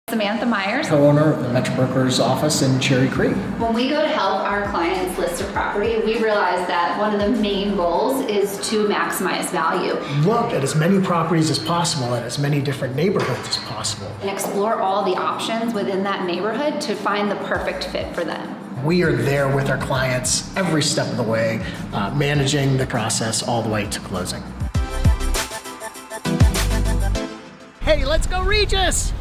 Samantha Myers, co-owner of the Metro Brokers office in Cherry Creek. When we go to help our clients list a property, we realize that one of the main goals is to maximize value. Look at as many properties as possible at as many different neighborhoods as possible. And explore all the options within that neighborhood to find the perfect fit for them. We are there with our clients every step of the way, managing the process all the way to closing. Hey, let's go Regis!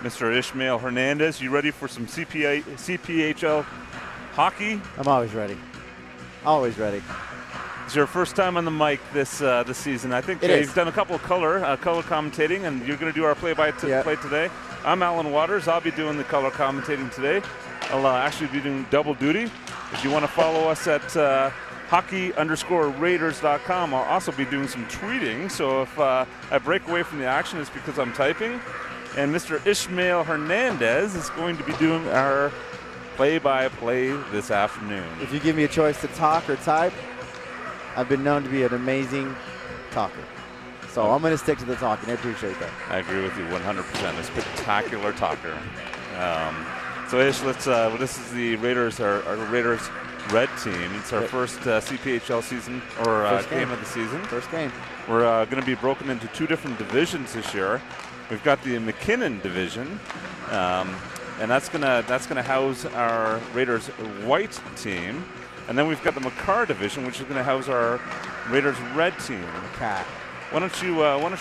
Mr. Ishmael Hernandez, you ready for some CPHL hockey? I'm always ready. Always ready. It's your first time on the mic this season. I think you've done a couple of color commentating, and you're going to do our play-by-play today. I'm Alan Waters. I'll be doing the color commentating today. I'll actually be doing double duty. If you want to follow us at hockey_raiders.com, I'll also be doing some tweeting. So if I break away from the action, it's because I'm typing. And Mr. Ishmael Hernandez is going to be doing our play-by-play this afternoon. If you give me a choice to talk or type, I've been known to be an amazing talker. So I'm going to stick to the talking. I appreciate that. I agree with you 100%. A spectacular talker. So Ish, let's. This is the Raiders, our Raiders Red team. It's our first CPHL season or game of the season. First game. We're going to be broken into two different divisions this year. We've got the McKinnon division, and that's gonna house our Raiders white team, and then we've got the McCarr division, which is gonna house our Raiders red team. Okay. Why don't you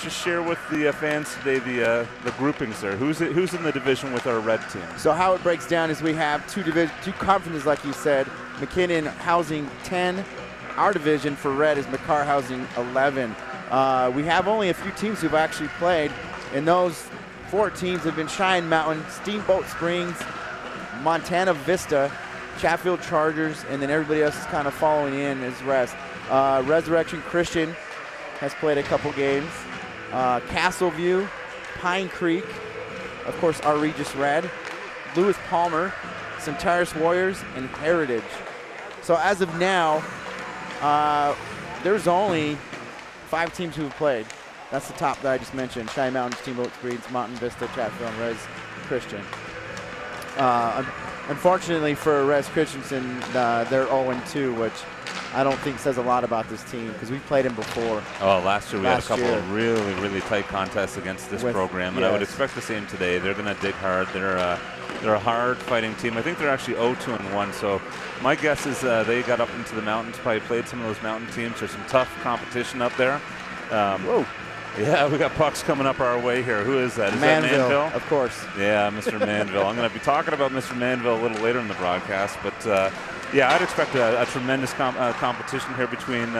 share with the fans today the groupings there? Who's in the division with our red team? So how it breaks down is we have two conferences, like you said. McKinnon housing 10. Our division for red is McCarr housing 11. We have only a few teams who've actually played. And those 4 teams have been Cheyenne Mountain, Steamboat Springs, Montana Vista, Chatfield Chargers, and then everybody else is kind of following in as rest. Resurrection Christian has played a couple games. Castleview, Pine Creek, of course our Regis Red, Lewis Palmer, Centaurus Warriors, and Heritage. So as of now, there's only 5 teams who have played. That's the top that I just mentioned: Cheyenne Mountain, Steamboat Springs, Mountain Vista, Chatfield, and Res Christian. Unfortunately for Res Christensen, they're 0-2, which I don't think says a lot about this team because we played them before. Oh, last year we had a couple of really, really tight contests against this program, and I would expect the same today. They're going to dig hard. They're a hard-fighting team. I think they're actually 0-2-1. So my guess is they got up into the mountains, probably played some of those mountain teams. There's some tough competition up there. Whoa. Yeah, we got pucks coming up our way here. Who is that? Is that Manville? Of course. Yeah, Mr. Manville. I'm going to be talking about Mr. Manville a little later in the broadcast, but yeah, I'd expect a tremendous competition here between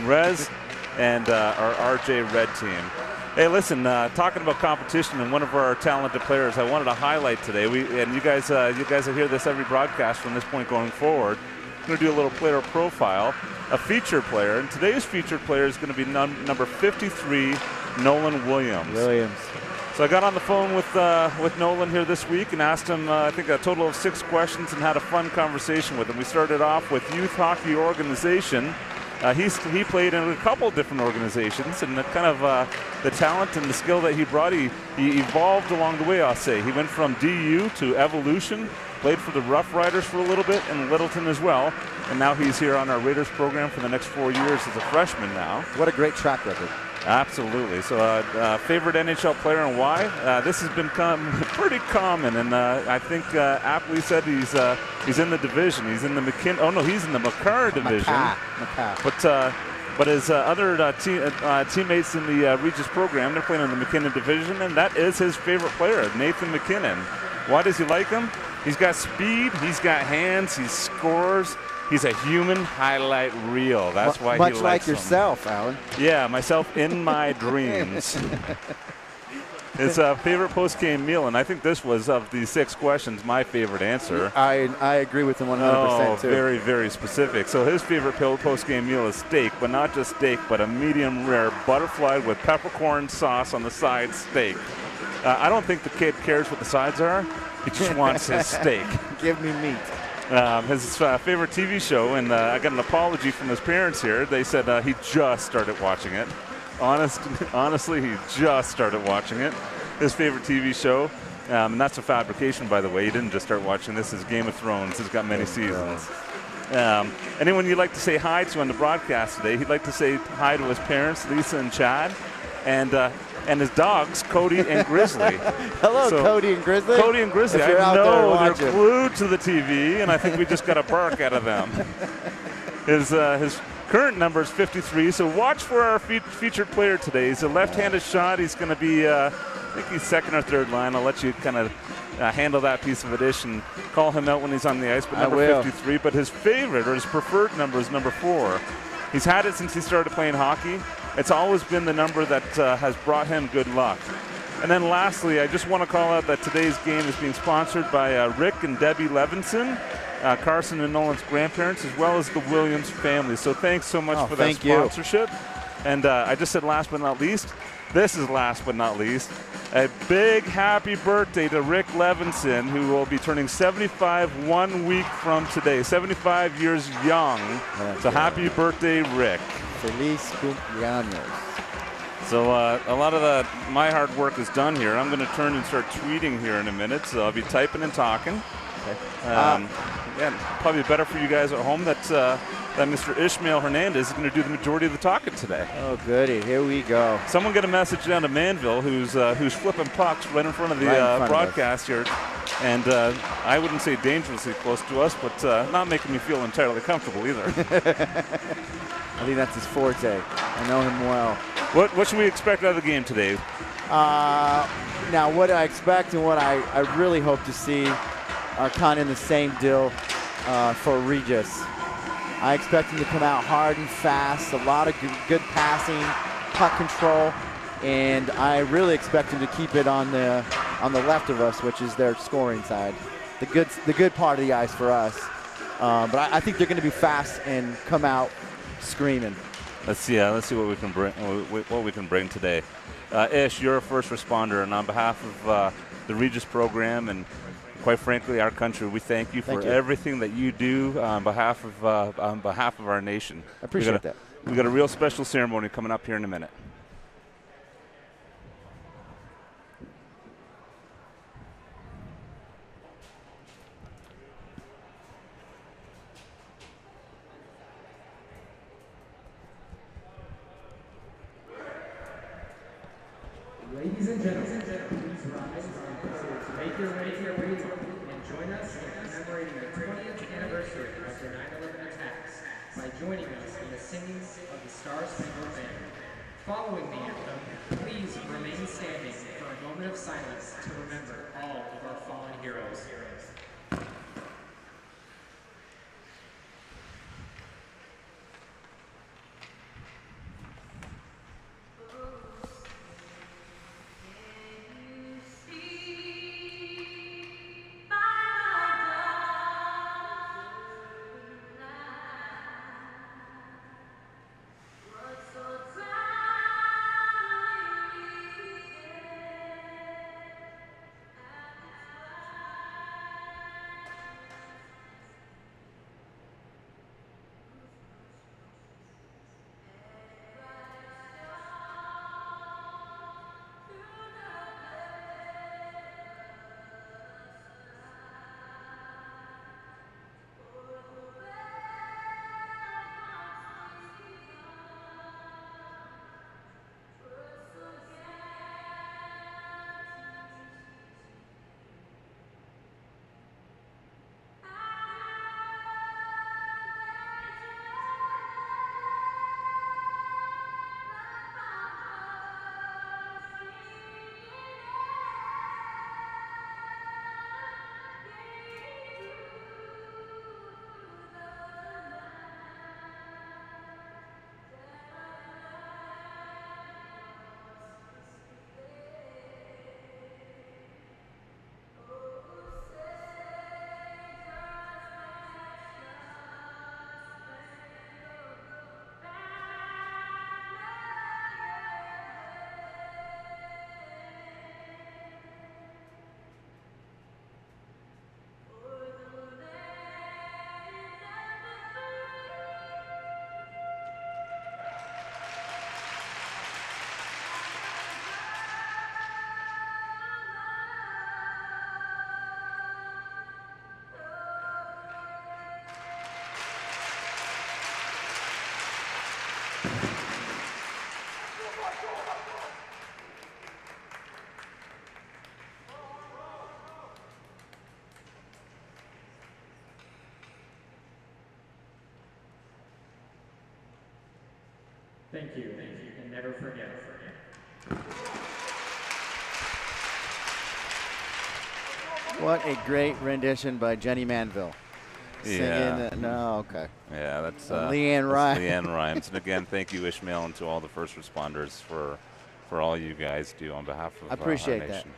Rez and our RJ Red team. Hey, listen, talking about competition and one of our talented players, I wanted to highlight today. And you guys will hear this every broadcast from this point going forward. I'm going to do a little player profile, a featured player, and today's featured player is going to be number 53, Nolan Williams. So I got on the phone with Nolan here this week and asked him, I think, a total of 6 questions and had a fun conversation with him. We started off with youth hockey organization. He played in a couple different organizations, and the kind of the talent and the skill that he brought, he evolved along the way, I'll say. He went from DU to Evolution, played for the Rough Riders for a little bit, and Littleton as well, and now he's here on our Raiders program for the next 4 years as a freshman now. What a great track record. Absolutely. So favorite NHL player and why? This has become pretty common, and I think aptly said he's in the division. He's in the McKinnon. Oh no, he's in the McCarr division. McCarr. But his other teammates in the Regis program, they're playing in the McKinnon division, and that is his favorite player, Nathan McKinnon. Why does he like him? He's got speed, he's got hands, he scores, He's a human highlight reel. That's why he likes Much like them. yourself, Alan. Yeah, myself in my dreams. His favorite post-game meal, and I think this was, of the 6 questions, my favorite answer. I agree with him 100% too. Very, very specific. So his favorite post-game meal is steak, but not just steak, but a medium rare butterfly with peppercorn sauce on the side steak. I don't think the kid cares what the sides are. He just wants his steak. Give me meat. His favorite TV show, and I got an apology from his parents here. They said he just started watching it. Honestly, he just started watching it. His favorite TV show, and that's a fabrication, by the way. He didn't just start watching this. Is Game of Thrones. It's got many seasons. Anyone you'd like to say hi to on the broadcast today? He'd like to say hi to his parents, Lisa and Chad, and his dogs, Cody and Grizzly. Hello, Cody and Grizzly. Cody and Grizzly. If you're I out there know they're watching. glued to the TV, and I think we just got a bark out of them. His current number is 53, so watch for our featured player today. He's a left-handed shot. He's going to be, I think he's second or third line. I'll let you kind of handle that piece of it and call him out when he's on the ice. But number 53, but his favorite or his preferred number is number 4. He's had it since he started playing hockey. It's always been the number that has brought him good luck. And then lastly, I just want to call out that today's game is being sponsored by Rick and Debbie Levinson, Carson and Nolan's grandparents, as well as the Williams family. So thanks so much for that sponsorship. And I just said last but not least. This is last but not least. A big happy birthday to Rick Levinson, who will be turning 75 1 week from today. 75 years young. So happy birthday, Rick. Feliz cumpleaños. So a lot of my hard work is done here. I'm going to turn and start tweeting here in a minute. So I'll be typing and talking. Okay. Probably better for you guys at home that Mr. Ishmael Hernandez is going to do the majority of the talking today. Oh, goody. Here we go. Someone get a message down to Manville, who's flipping pucks right in front of the broadcast here. And I wouldn't say dangerously close to us, but not making me feel entirely comfortable either. I think that's his forte. I know him well. What should we expect out of the game today? Now, what I expect and what I really hope to see are kind of in the same deal for Regis. I expect him to come out hard and fast, a lot of good passing, puck control, and I really expect him to keep it on the left of us, which is their scoring side, the good part of the ice for us. But I think they're going to be fast and come out screaming. Let's see what we can bring today. Ish, you're a first responder, and on behalf of the Regis program and quite frankly our country, we thank you for everything that you do on behalf of our nation. I appreciate that. We got a real special ceremony coming up here in a minute. Ladies and gentlemen, please rise to make your way to your waiting room and join us in commemorating the 20th anniversary of the 9/11 attacks by joining us in the singing of the Star-Spangled Banner. Following the anthem, please remain standing for a moment of silence to remember all of our fallen heroes. Thank you, and never forget. What a great rendition by Jenny Manville. Yeah. Singing, no, okay. Yeah, that's Leanne that's Rhymes. Leanne Rhymes. And again, thank you, Ishmael, and to all the first responders for all you guys do on behalf of I appreciate our that. nation.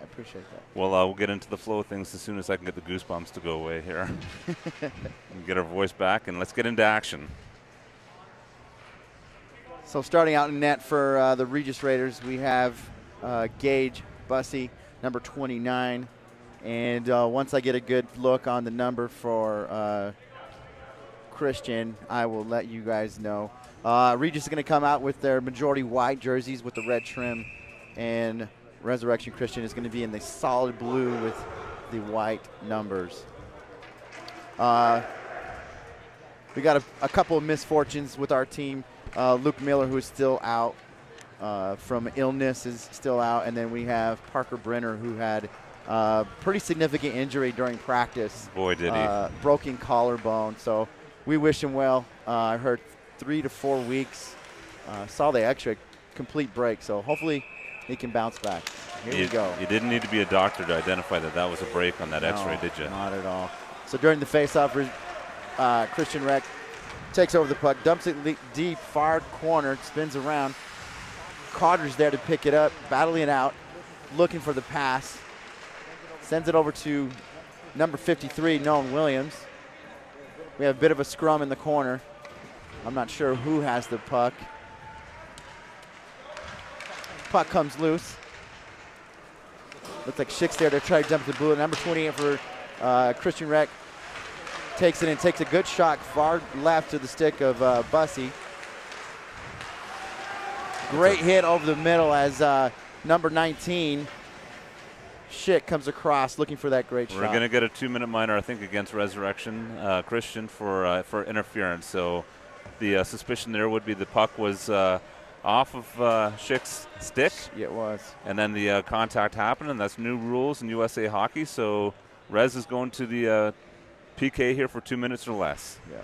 I appreciate that. Well, we'll get into the flow of things as soon as I can get the goosebumps to go away here. And get our voice back, and let's get into action. So starting out in net for the Regis Raiders, we have Gage Bussey, number 29. And once I get a good look on the number for Christian, I will let you guys know. Regis is going to come out with their majority white jerseys with the red trim, and Resurrection Christian is going to be in the solid blue with the white numbers. We got a couple of misfortunes with our team. Luke Miller, who is still out from illness, is still out. And then we have Parker Brenner, who had pretty significant injury during practice. Boy, did he. Broken collarbone. So we wish him well. I heard 3 to 4 weeks. Saw the x-ray, complete break. So hopefully he can bounce back. Here we go. You didn't need to be a doctor to identify that was a break on that x-ray, did you? Not at all. So during the face-off, Christian Reck takes over the puck, dumps it deep, far corner, spins around. Carter's there to pick it up, battling it out, looking for the pass. Sends it over to number 53, Nolan Williams. We have a bit of a scrum in the corner. I'm not sure who has the puck. Puck comes loose. Looks like Schick's there to try to dump the blue. Number 28 for Christian Reck takes it and takes a good shot far left to the stick of Bussey. Great hit over the middle as number 19, Schick, comes across looking for that great shot. We're going to get a 2-minute minor, I think, against Resurrection Christian for interference. So the suspicion there would be the puck was off of Schick's stick. Yeah, it was. And then the contact happened, and that's new rules in USA hockey. So Rez is going to the PK here for 2 minutes or less. Yeah.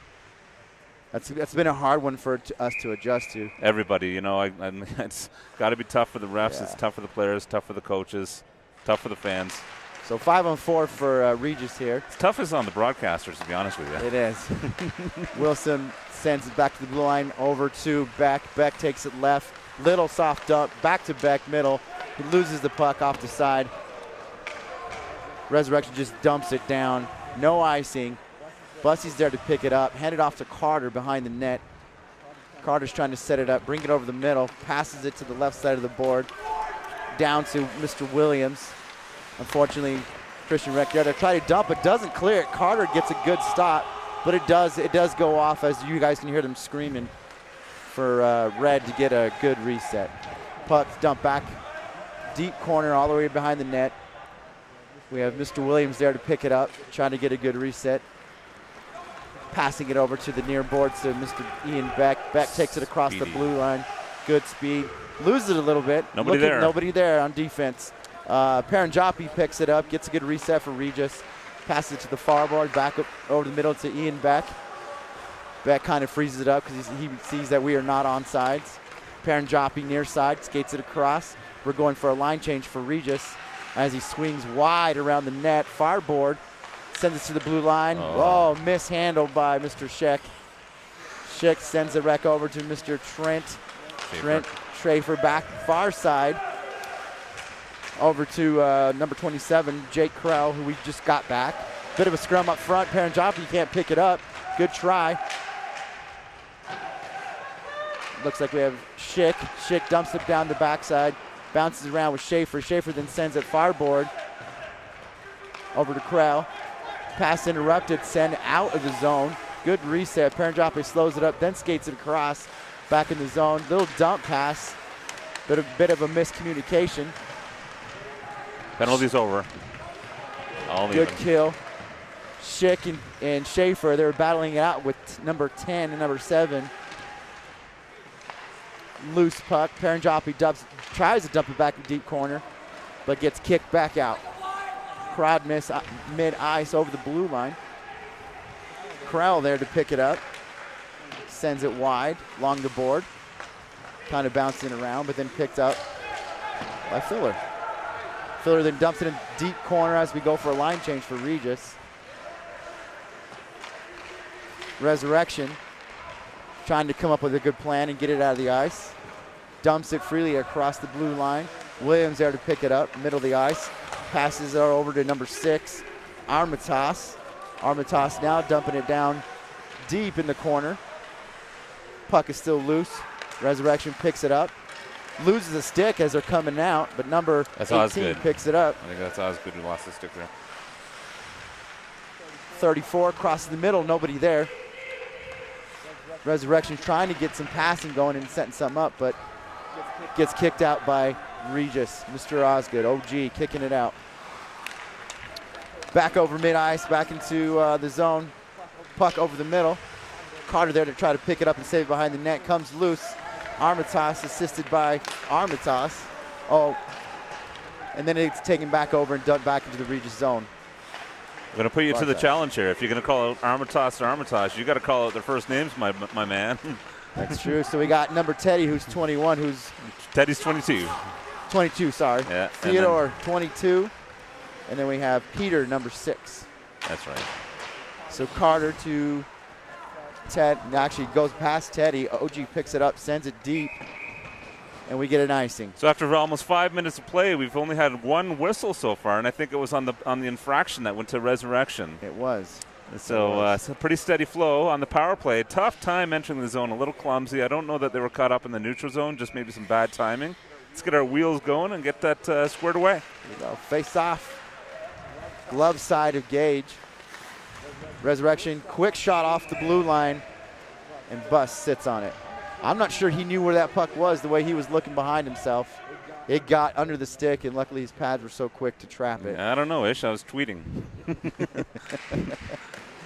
That's been a hard one for us to adjust to. Everybody, it's got to be tough for the refs. Yeah. It's tough for the players, tough for the coaches, tough for the fans. So 5-on-4 for Regis here. It's toughest on the broadcasters, to be honest with you. It is. Wilson sends it back to the blue line, over to Beck. Beck takes it left. Little soft dump, back to Beck, middle. He loses the puck off the side. Resurrection just dumps it down. No icing. Bussey's there to pick it up. Hand it off to Carter behind the net. Carter's trying to set it up, bring it over the middle. Passes it to the left side of the board. Down to Mr. Williams. Unfortunately, Christian Reck there to try to dump it. Doesn't clear it. Carter gets a good stop, but it does go off as you guys can hear them screaming for Red to get a good reset. Puck dumped back. Deep corner all the way behind the net. We have Mr. Williams there to pick it up, trying to get a good reset. Passing it over to the near boards to Mr. Ian Beck. Beck takes it across the blue line. Good speed. Loses it a little bit. Nobody there on defense. Paranjapi picks it up, gets a good reset for Regis. Passes it to the far board, back up over the middle to Ian Beck. Beck kind of freezes it up because he sees that we are not on sides. Paranjapi near side, skates it across. We're going for a line change for Regis as he swings wide around the net. Far board. Sends it to the blue line. Oh, mishandled by Mr. Schick. Schick sends the wreck over to Mr. Trent. Trent Schrafer back far side. Over to number 27, Jake Krell, who we just got back. Bit of a scrum up front. Paranjapi can't pick it up. Good try. Looks like we have Schick. Schick dumps it down the backside. Bounces around with Schaefer. Schaefer then sends it far board. Over to Krell. Pass interrupted, send out of the zone. Good reset. Paranjapi slows it up, then skates it across. Back in the zone. Little dump pass. Bit of a miscommunication. Penalty's over. Good kill. Schick and Schaefer, they're battling it out with number 10 and number 7. Loose puck. Paranjapi tries to dump it back in deep corner, but gets kicked back out. Crowd miss mid-ice over the blue line. Krell there to pick it up. Sends it wide along the board. kind of bouncing around, but then picked up by Filler. Filler then dumps it in deep corner as we go for a line change for Regis. Resurrection trying to come up with a good plan and get it out of the ice. Dumps it freely across the blue line. Williams there to pick it up, middle of the ice. Passes it over to number 6, Armitage. Armitage now dumping it down deep in the corner. Puck is still loose. Resurrection picks it up. Loses a stick as they're coming out, but number 18 picks it up. I think that's Osgood who lost the stick there. 34 crosses the middle, nobody there. Resurrection trying to get some passing going and setting something up, but gets kicked out by Regis. Mr. Osgood, OG, kicking it out. Back over mid-ice, back into the zone. Puck over the middle. Carter there to try to pick it up and save it behind the net. Comes loose. Armitage assisted by Armitage. Oh, and then it's taken back over and dumped back into the Regis zone. I'm going to put you to the challenge here. If you're going to call out Armitage or Armitage, you got to call out their first names, my man. That's true. So we got number Teddy, who's 21, who's... Teddy's 22. 22, sorry. Yeah. Theodore, 22. And then we have Peter, number 6. That's right. So Carter to Ted. Actually goes past Teddy. OG picks it up, sends it deep, and we get an icing. So after almost 5 minutes of play, we've only had one whistle so far, and I think it was on the infraction that went to Resurrection. It was. So it's a pretty steady flow on the power play. Tough time entering the zone, a little clumsy. I don't know that they were caught up in the neutral zone, just maybe some bad timing. Let's get our wheels going and get that squared away. Here we go. Face off. Glove side of Gage. Resurrection, quick shot off the blue line, and Bus sits on it. I'm not sure he knew where that puck was the way he was looking behind himself. It got under the stick, and luckily his pads were so quick to trap it. I don't know, Ish. I was tweeting. I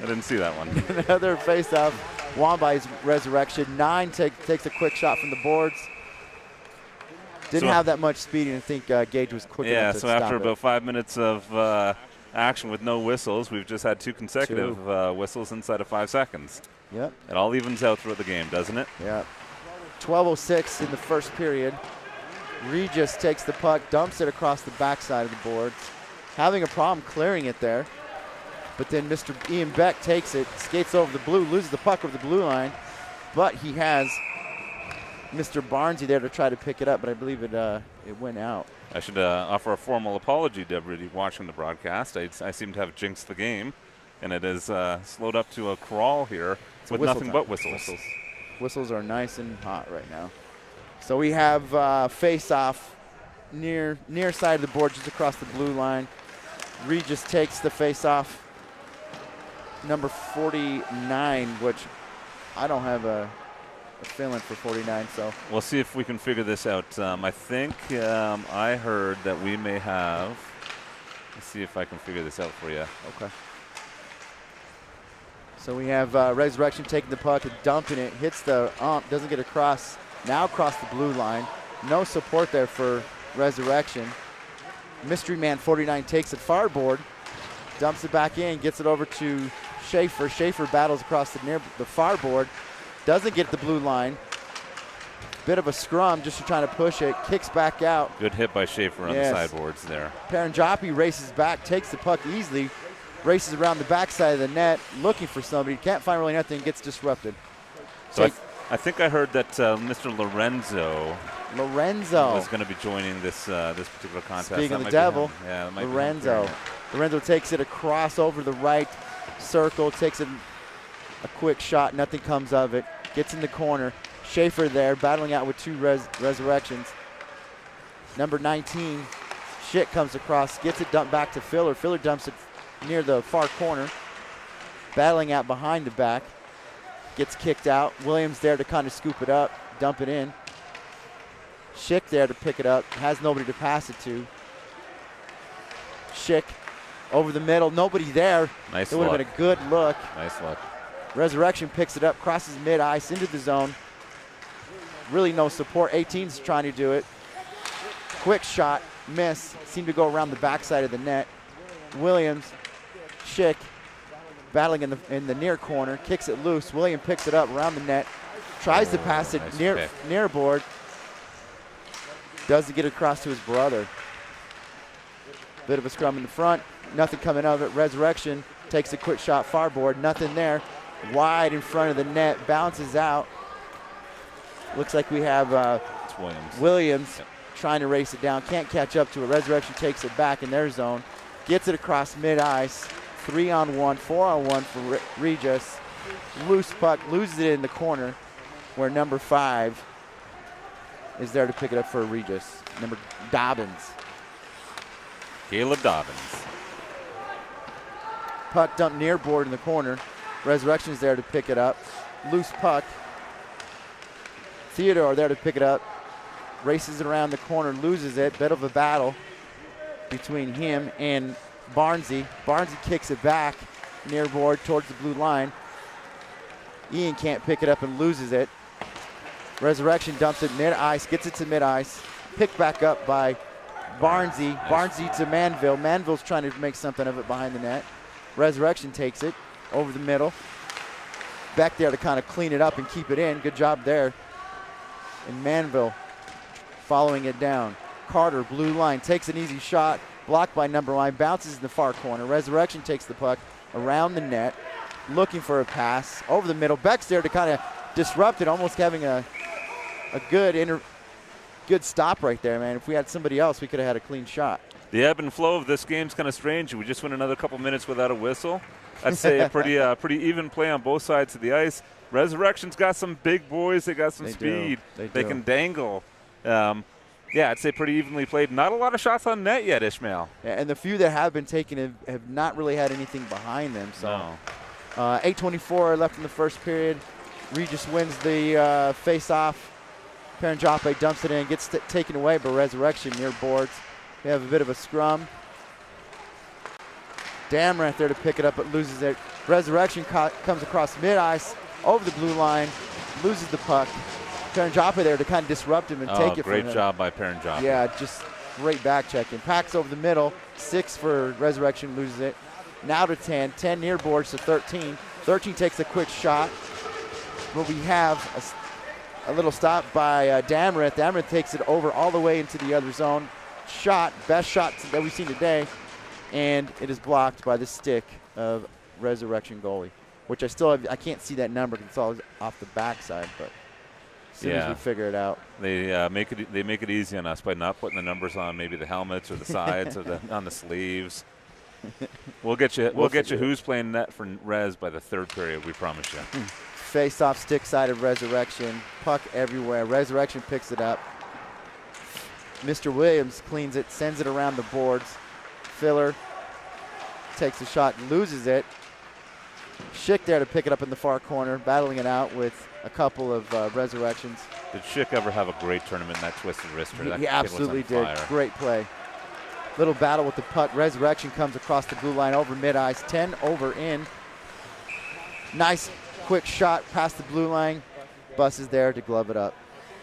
didn't see that one. Another face-off won by Resurrection. 9 takes a quick shot from the boards. Didn't have that much speed, and I think Gage was quick enough to stop it. Yeah, so after about 5 minutes of action with no whistles, we've just had 2 consecutive whistles inside of 5 seconds. Yep. It all evens out throughout the game, doesn't it? Yeah. 12:06 in the first period. Regis takes the puck, dumps it across the backside of the boards. Having a problem clearing it there. But then Mr. Ian Beck takes it, skates over the blue, loses the puck over the blue line. But he has Mr. Barnesy there to try to pick it up, but I believe it went out. I should offer a formal apology to everybody watching the broadcast. I seem to have jinxed the game, and it is slowed up to a crawl here with nothing but whistles. Whistles are nice and hot right now. So we have face-off near side of the board, just across the blue line. Regis takes the face-off. Number 49, which I don't have a feeling for 49, so. We'll see if we can figure this out. I think I heard that we may have. Let's see if I can figure this out for you. Okay. So we have Resurrection taking the puck and dumping it. Hits the ump, doesn't get across. Now across the blue line. No support there for Resurrection. Mystery Man 49 takes it far board, dumps it back in, gets it over to Schaefer. Schaefer battles across the far board, doesn't get the blue line. Bit of a scrum just trying to push it, kicks back out. Good hit by Schaefer on the sideboards there. Paranjapi races back, takes the puck easily, races around the backside of the net, looking for somebody. Can't find really nothing, gets disrupted. So I think I heard that Mr. Lorenzo was going to be joining this particular contest. Speaking of the devil, yeah, that might Lorenzo. Lorenzo takes it across over the right circle, takes it a quick shot, nothing comes of it. Gets in the corner. Schaefer there battling out with 2 Resurrections. Number 19, Shit comes across, gets it dumped back to Filler. Filler dumps it near the far corner. Battling out behind the back. Gets kicked out. Williams there to kind of scoop it up, dump it in. Schick there to pick it up. Has nobody to pass it to. Schick over the middle. Nobody there. Nice It would have been a good look. Nice look. Resurrection picks it up, crosses mid-ice into the zone. Really no support. 18's trying to do it. Quick shot, miss. Seemed to go around the backside of the net. Williams, Schick, battling in the near corner, kicks it loose. William picks it up around the net, tries to pass it nice near board, Doesn't get across to his brother. Bit of a scrum in the front. Nothing coming out of it. Resurrection takes a quick shot far board. Nothing there. Wide in front of the net. Bounces out. Looks like we have It's Williams. Williams Yep. trying to race it down. Can't catch up to it. Resurrection takes it back in their zone. Gets it across mid-ice. 3-on-1, 4-on-1 for Regis. Loose puck. Loses it in the corner where number 5 is there to pick it up for Regis. Number Dobbins. Caleb Dobbins. Puck dumped near board in the corner. Resurrection is there to pick it up. Loose puck. Theodore there to pick it up. Races it around the corner, loses it. Bit of a battle between him and Barnesy. Barnesy kicks it back near board towards the blue line. Ian can't pick it up and loses it. Resurrection dumps it mid-ice, gets it to mid-ice. Picked back up by Barnesy. Barnesy to Manville. Manville's trying to make something of it behind the net. Resurrection takes it over the middle. Back there to kind of clean it up and keep it in. Good job there. And Manville following it down. Carter, blue line, takes an easy shot. Blocked by number 9, bounces in the far corner. Resurrection takes the puck around the net. Looking for a pass over the middle. Beck's there to kind of disrupt it, almost having a good stop right there, man. If we had somebody else, we could have had a clean shot. The ebb and flow of this game's kind of strange. We just went another couple minutes without a whistle. I'd say a pretty even play on both sides of the ice. Resurrection's got some big boys. They got some speed. They can dangle. Yeah, I'd say pretty evenly played. Not a lot of shots on net yet, Ishmael. Yeah, and the few that have been taken have not really had anything behind them. So, 8:24 left in the first period. Regis wins the face-off. Paranjape dumps it in, gets taken away by Resurrection near boards. We have a bit of a scrum. Damrath there to pick it up, but loses it. Resurrection comes across mid-ice, over the blue line, loses the puck. Paranjape there to kind of disrupt him and take it from him. Great job by Paranjape. Yeah, just great back checking. Packs over the middle, 6 for Resurrection, loses it. Now to 10, 10 near boards to 13. 13 takes a quick shot. But we have a little stop by Damrath. Damrath takes it over all the way into the other zone. Shot, best shot that we've seen today. And it is blocked by the stick of Resurrection goalie, which I can't see that number because it's all off the backside, but as soon as we figure it out. They make it easy on us by not putting the numbers on maybe the helmets or the sides or on the sleeves. We'll get you who's playing net for Res by the third period, we promise you. Face off stick side of Resurrection. Puck everywhere. Resurrection picks it up. Mr. Williams cleans it, sends it around the boards. Filler takes a shot, loses it. Schick there to pick it up in the far corner, battling it out with a couple of Resurrections. Did Schick ever have a great tournament in that twisted wrister? He absolutely did. Great play. Little battle with the puck. Resurrection comes across the blue line over mid-ice. 10 over in. Nice quick shot past the blue line. Bus is there to glove it up.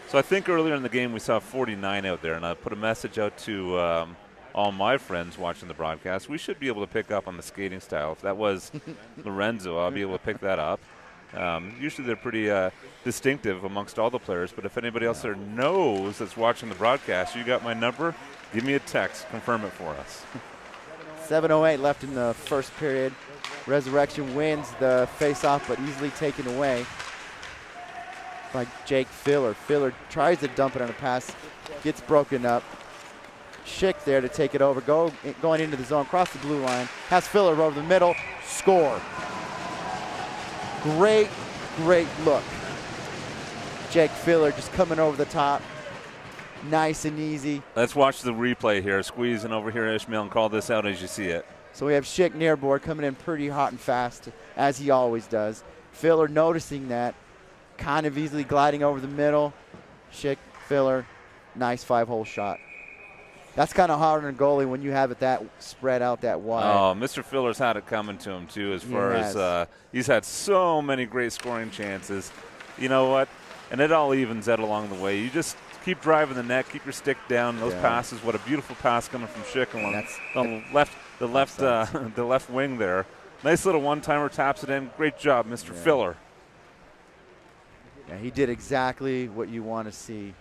So I think earlier in the game we saw 49 out there, and I put a message out to all my friends watching the broadcast. We should be able to pick up on the skating style. If that was Lorenzo, I'll be able to pick that up. Usually they're pretty distinctive amongst all the players, but if anybody else there knows that's watching the broadcast, you got my number, give me a text, confirm it for us. 7:08 left in the first period. Resurrection wins the face-off, but easily taken away by Jake Filler. Filler tries to dump it on a pass, gets broken up. Schick there to take it over, going into the zone, across the blue line, has Filler over the middle, score. Great look. Jake Filler just coming over the top, nice and easy. Let's watch the replay here. Squeezing over here, Ishmael, and call this out as you see it. So we have Schick near board coming in pretty hot and fast, as he always does. Filler noticing that, kind of easily gliding over the middle. Schick, Filler, nice 5-hole shot. That's kind of hard on a goalie when you have it that spread out that wide. Oh, Mr. Filler's had it coming to him, too, as far as he's had so many great scoring chances. You know what? And it all evens out along the way. You just keep driving the net, keep your stick down. Those passes, what a beautiful pass coming from Schick on the left wing there. Nice little one-timer, taps it in. Great job, Mr. Filler. Yeah, he did exactly what you want to see.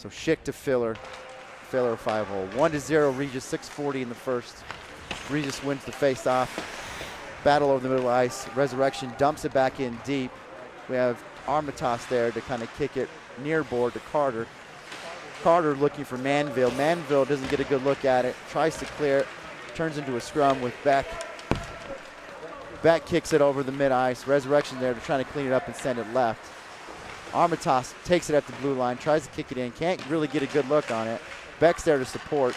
So Schick to Filler. Filler 5-hole. 1-0, Regis, 6:40 in the first. Regis wins the face-off. Battle over the middle ice. Resurrection dumps it back in deep. We have Armitage there to kind of kick it near board to Carter. Carter looking for Manville. Manville doesn't get a good look at it. Tries to clear it. Turns into a scrum with Beck. Beck kicks it over the mid-ice. Resurrection there to try to clean it up and send it left. Armitage takes it at the blue line. Tries to kick it in. Can't really get a good look on it. Beck's there to support.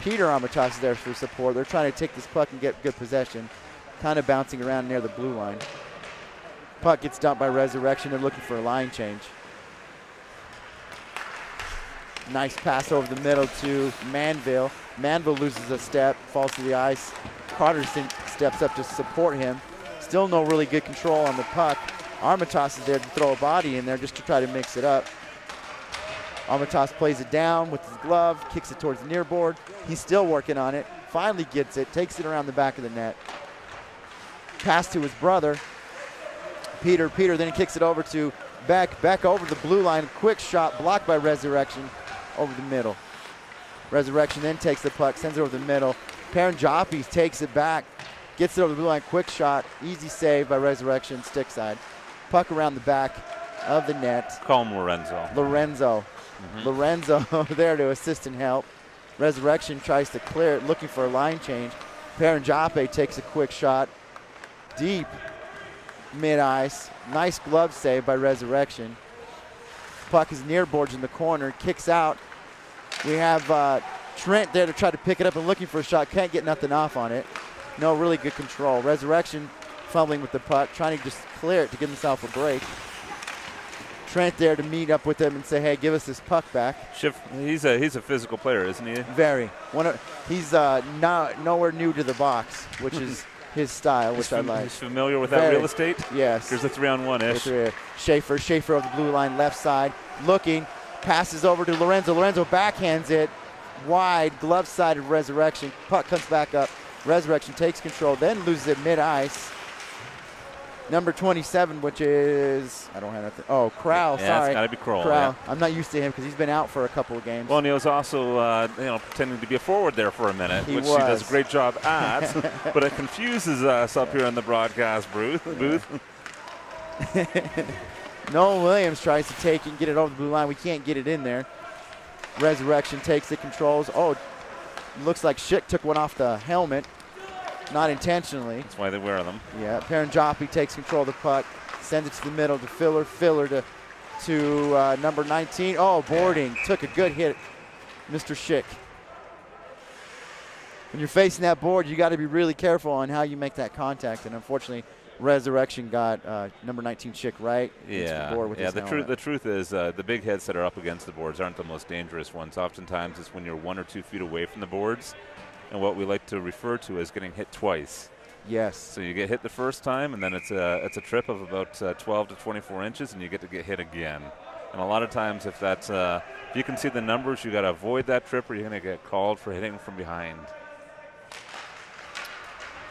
Peter Armitage is there for support. They're trying to take this puck and get good possession. Kind of bouncing around near the blue line. Puck gets dumped by Resurrection. They're looking for a line change. Nice pass over the middle to Manville. Manville loses a step, falls to the ice. Carter steps up to support him. Still no really good control on the puck. Armitage is there to throw a body in there just to try to mix it up. Armitage plays it down with his glove, kicks it towards the near board. He's still working on it. Finally gets it, takes it around the back of the net. Pass to his brother. Peter then kicks it over to Beck. Beck over the blue line. Quick shot blocked by Resurrection over the middle. Resurrection then takes the puck, sends it over the middle. Paranjopis takes it back, gets it over the blue line. Quick shot, easy save by Resurrection, stick side. Puck around the back of the net. Call him Lorenzo. Lorenzo there to assist and help. Resurrection tries to clear it, looking for a line change. Paranjope takes a quick shot. Deep mid-ice. Nice glove save by Resurrection. Puck is near boards in the corner. Kicks out. We have Trent there to try to pick it up and looking for a shot. Can't get nothing off on it. No really good control. Resurrection fumbling with the puck, trying to just clear it to give himself a break. Trent there to meet up with him and say, hey, give us this puck back. Schiff, he's a physical player, isn't he? Very. He's nowhere new to the box, which is his style, which I like. He's familiar with that real estate? Yes. Here's a 3-on-1-ish. Schaefer over the blue line, left side, looking, passes over to Lorenzo. Lorenzo backhands it wide, glove side of Resurrection. Puck comes back up. Resurrection takes control, then loses it mid-ice. Number 27, which is, I don't have nothing. Oh, Crowell, yeah, sorry. It's got to be Crowell. Crowell. Yeah. I'm not used to him because he's been out for a couple of games. Well, and he was also, pretending to be a forward there for a minute, He which was. he does a great job at. But it confuses us up here in the broadcast booth. Nolan Williams tries to take it and get it over the blue line. We can't get it in there. Resurrection takes the controls. Oh, looks like Schick took one off the helmet. Not intentionally. That's why they wear them. Yeah, Paranjopi takes control of the puck, sends it to the middle to Filler. Filler to number 19. Oh, boarding. Took a good hit, Mr. Schick. When you're facing that board, you got to be really careful on how you make that contact. And unfortunately, Resurrection got number 19 Schick right into the board with his helmet. The truth is the big hits that are up against the boards aren't the most dangerous ones. Oftentimes it's when you're 1 or 2 feet away from the boards, and what we like to refer to as getting hit twice. Yes. So you get hit the first time, and then it's a trip of about 12 to 24 inches, and you get to get hit again. And a lot of times, if you can see the numbers, you got to avoid that trip, or you're going to get called for hitting from behind.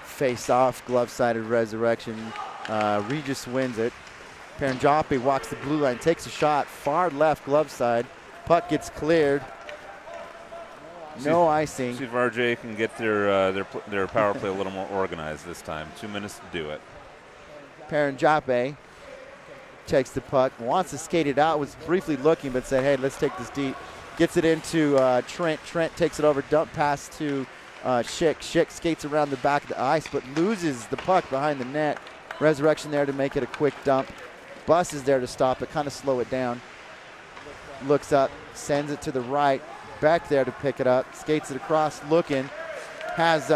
Face off, glove-sided Resurrection. Regis wins it. Paranjopi walks the blue line, takes a shot, far left glove side. Puck gets cleared. No icing. See if RJ can get their power play a little more organized this time. 2 minutes to do it. Paranjopi takes the puck, wants to skate it out, was briefly looking, but said, hey, let's take this deep. Gets it into Trent. Trent takes it over, dump pass to Schick. Schick skates around the back of the ice, but loses the puck behind the net. Resurrection there to make it a quick dump. Bus is there to stop it, kind of slow it down. Looks up, sends it to the right. Back there to pick it up, skates it across, looking. Has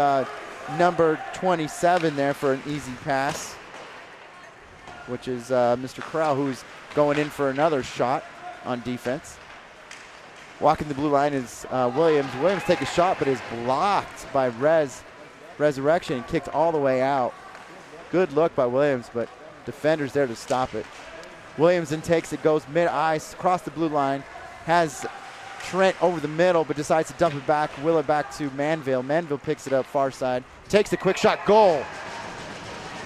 number 27 there for an easy pass, which is Mr. Crowell, who's going in for another shot on defense. Walking the blue line is Williams. Williams takes a shot, but is blocked by Resurrection and kicked all the way out. Good look by Williams, but defenders there to stop it. Williams then takes it, goes mid-ice, across the blue line, has Trent over the middle, but decides to dump it back, will it back to Manville. Manville picks it up far side, takes the quick shot, goal.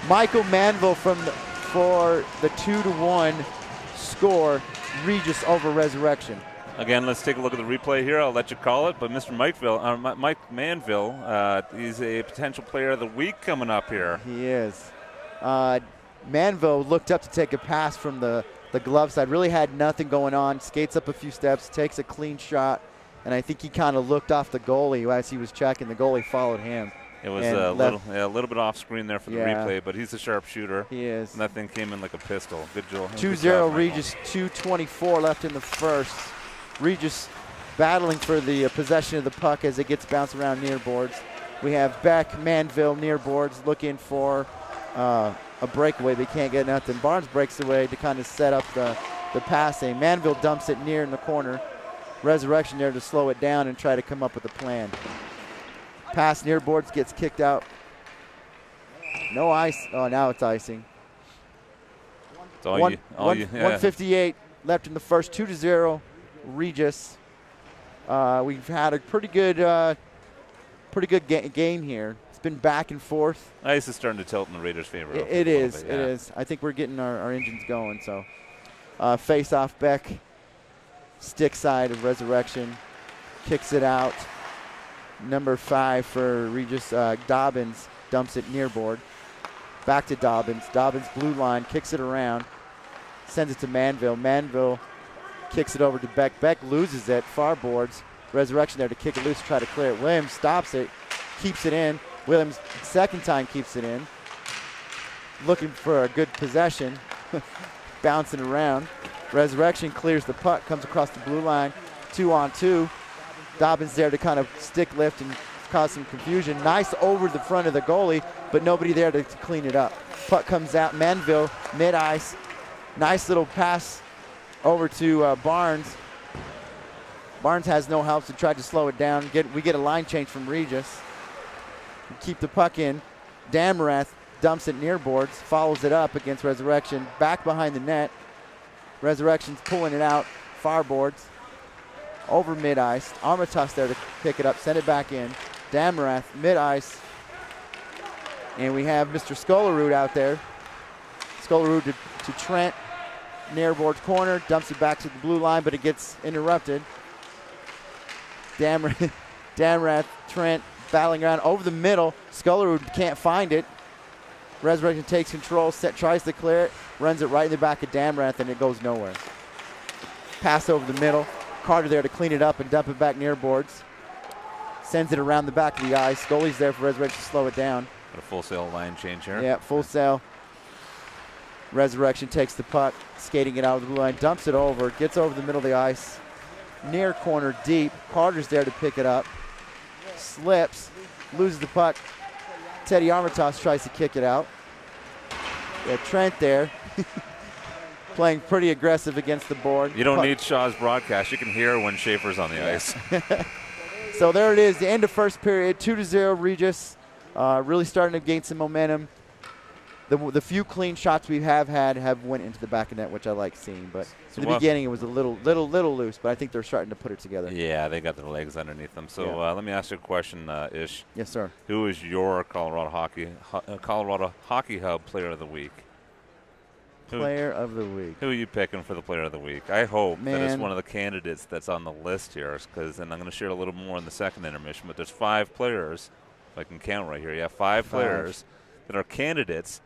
Michael Manville for the 2-1 score. Regis over Resurrection. Again, let's take a look at the replay here. I'll let you call it, but Mr. Mike Manville, he's a potential player of the week coming up here. He is. Manville looked up to take a pass from the glove side, really had nothing going on, skates up a few steps, takes a clean shot, and I think he kind of looked off the goalie as he was checking. The goalie followed him. It was a little bit off screen there for the replay, but he's a sharp shooter. He is. And that thing came in like a pistol. Good job. 2-0 Regis, 2:24 left in the first. Regis battling for the possession of the puck as it gets bounced around near boards. We have Beck, Manville near boards looking for a breakaway. They can't get nothing. Barnes breaks away to kind of set up the passing. Manville dumps it near in the corner. Resurrection there to slow it down and try to come up with a plan. Pass near boards gets kicked out. No ice. Oh, now it's icing. It's all you, 1:58 left in the first. 2-0 Regis. We've had a pretty good game here. It's been back and forth. Ice is starting to tilt in the Raiders' favor. It is. I think we're getting our engines going. So, face off Beck. Stick side of Resurrection. Kicks it out. Number 5 for Regis. Dobbins dumps it near board. Back to Dobbins. Dobbins blue line. Kicks it around. Sends it to Manville. Manville kicks it over to Beck. Beck loses it. Far boards. Resurrection there to kick it loose, try to clear it. Williams stops it. Keeps it in. Williams second time keeps it in. Looking for a good possession. Bouncing around. Resurrection clears the puck. Comes across the blue line. 2-on-2. Dobbins there to kind of stick lift and cause some confusion. Nice over the front of the goalie, but nobody there to clean it up. Puck comes out. Manville, mid-ice. Nice little pass over to Barnes. Barnes has no help, so tried to slow it down. We get a line change from Regis. We keep the puck in. Damarath dumps it near boards, follows it up against Resurrection. Back behind the net. Resurrection's pulling it out. Far boards. Over mid-ice. Armitage there to pick it up, send it back in. Damarath, mid-ice. And we have Mr. Skolarud out there. Skolarud to Trent. Near boards corner, dumps it back to the blue line, but it gets interrupted. Damarath, Trent battling around over the middle. Skolarud can't find it. Resurrection takes control, tries to clear it, runs it right in the back of Damarath, and it goes nowhere. Pass over the middle. Carter there to clean it up and dump it back near boards. Sends it around the back of the ice. Goalie's there for Resurrection to slow it down. Got a full sail line change here. Yeah, full sail. Resurrection takes the puck, skating it out of the blue line, dumps it over, gets over the middle of the ice. Near corner deep. Carter's there to pick it up. Slips, loses the puck. Teddy Armitage tries to kick it out. Yeah, Trent there. Playing pretty aggressive against the board. You don't need Shaw's broadcast. You can hear when Schaefer's on the ice. So there it is, the end of first period, 2-0 Regis. Really starting to gain some momentum. The few clean shots we have had have went into the back of net, which I like seeing. But in the beginning, it was a little loose. But I think they're starting to put it together. Yeah, they got their legs underneath them. So let me ask you a question, Ish. Yes, sir. Who is your Colorado Hockey Hub Player of the Week? Player of the Week. Who are you picking for the Player of the Week? I hope that it's Man. one of the candidates that's on the list here, and I'm going to share a little more in the second intermission. But there's 5 players, if I can count right here. Yeah, 5 players that are candidates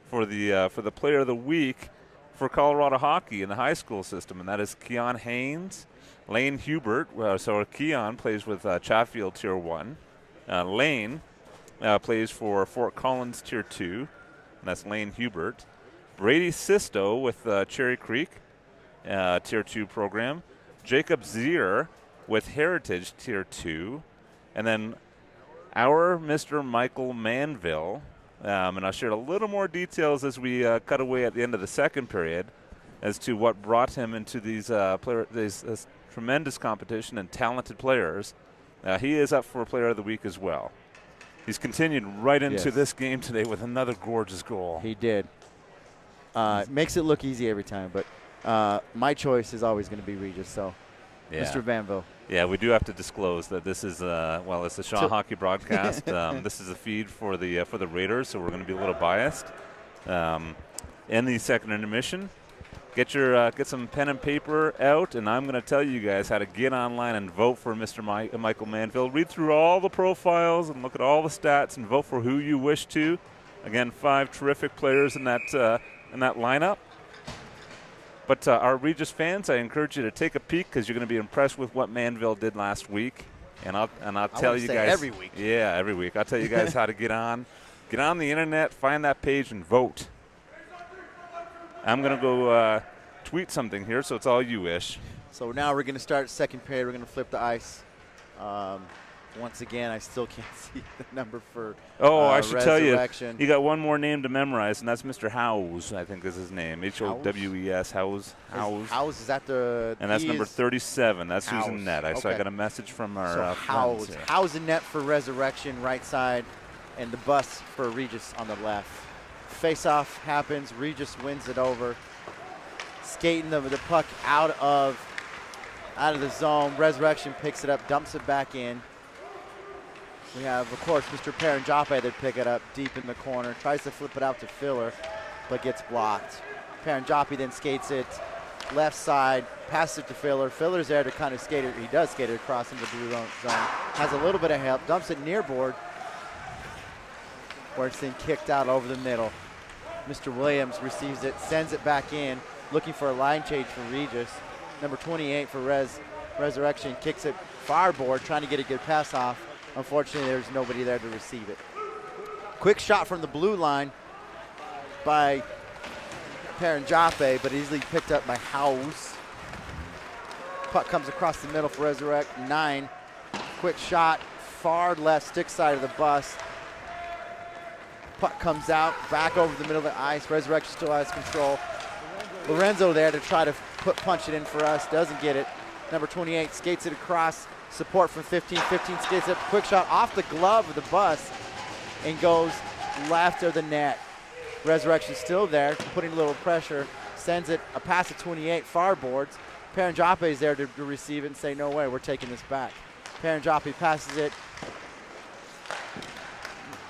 for the Player of the Week for Colorado hockey in the high school system, and that is Keon Haynes, Lane Hubert. So Keon plays with Chatfield Tier 1. Lane plays for Fort Collins Tier 2, and that's Lane Hubert. Brady Sisto with Cherry Creek Tier 2 program. Jacob Zier with Heritage Tier 2. And then our Mr. Michael Manville. And I'll share a little more details as we cut away at the end of the second period as to what brought him into these tremendous competition and talented players. He is up for Player of the Week as well. He's continued right into this game today with another gorgeous goal. He did. Makes it look easy every time, but my choice is always going to be Regis. So, Mr. Vanville. Yeah, we do have to disclose that this is it's a Shaw Hockey broadcast. This is a feed for the Raiders, so we're going to be a little biased. In the second intermission, get some pen and paper out, and I'm going to tell you guys how to get online and vote for Mr. Michael Manville. Read through all the profiles and look at all the stats and vote for who you wish to. Again, 5 terrific players in that lineup. But our Regis fans, I encourage you to take a peek because you're going to be impressed with what Manville did last week. And I'll tell you guys every week. Yeah, every week. I'll tell you guys how to get on the internet, find that page, and vote. I'm going to go tweet something here, so it's all you, Ish. So now we're going to start second period. We're going to flip the ice. Once again, I still can't see the number for I should tell you, Resurrection. you got one more name to memorize, and that's Mr. Howes, I think is his name. Howes. Howes. Howes, is that the And that's he number is 37. That's who's in Howes. net. So I Okay. got a message from our So Howes. friends here. Howes in net for Resurrection, right side, and the bus for Regis on the left. Face-off happens. Regis wins it over. Skating the puck out of the zone. Resurrection picks it up, dumps it back in. We have, of course, Mr. Paranjape that pick it up deep in the corner. Tries to flip it out to Filler, but gets blocked. Paranjape then skates it left side, passes it to Filler. Filler's there to kind of skate it. He does skate it across into the blue zone. Has a little bit of help. Dumps it near board, where it's then kicked out over the middle. Mr. Williams receives it, sends it back in, looking for a line change for Regis. Number 28 for Resurrection kicks it far board, trying to get a good pass off. Unfortunately, there's nobody there to receive it. Quick shot from the blue line by Paranjape, but easily picked up by Howes. Puck comes across the middle for Resurrect 9. Quick shot, far left stick side of the bus. Puck comes out, back over the middle of the ice. Resurrection still has control. Lorenzo there to try to punch it in for us, doesn't get it. Number 28 skates it across. Support from 15. 15 skates up, quick shot off the glove of the bus and goes left of the net. Resurrection still there, putting a little pressure. Sends it a pass to 28, far boards. Paranjape is there to receive it and say, no way, we're taking this back. Paranjape passes it.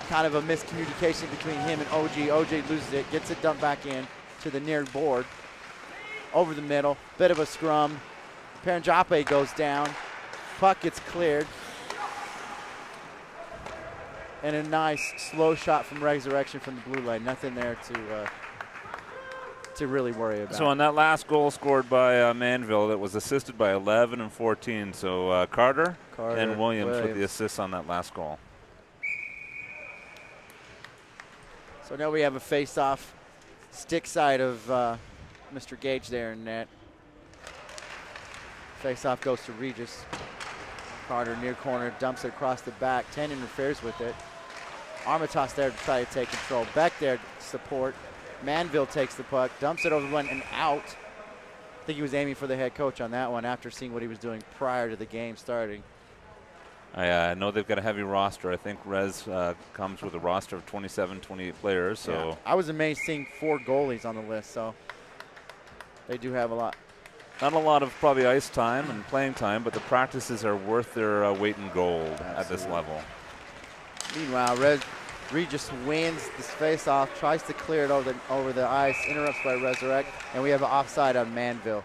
Kind of a miscommunication between him and OG. OG loses it, gets it dumped back in to the near board. Over the middle, bit of a scrum. Paranjape goes down. Puck gets cleared. And a nice slow shot from Resurrection from the blue line. Nothing there to really worry about. So on that last goal scored by Manville, that was assisted by 11 and 14. So Carter and Williams with the assists on that last goal. So now we have a face-off stick side of Mr. Gage there in net. Face-off goes to Regis. Carter near corner, dumps it across the back. 10 interferes with it. Armitage there to try to take control. Beck there to support. Manville takes the puck, dumps it over one and out. I think he was aiming for the head coach on that one after seeing what he was doing prior to the game starting. I know they've got a heavy roster. I think Rez comes with a roster of 27, 28 players. So yeah. I was amazed seeing 4 goalies on the list, so they do have a lot. Not a lot of probably ice time and playing time, but the practices are worth their weight in gold at this level. Meanwhile, Regis wins this face-off, tries to clear it over the ice, interrupts by Resurrect, and we have an offside on Manville,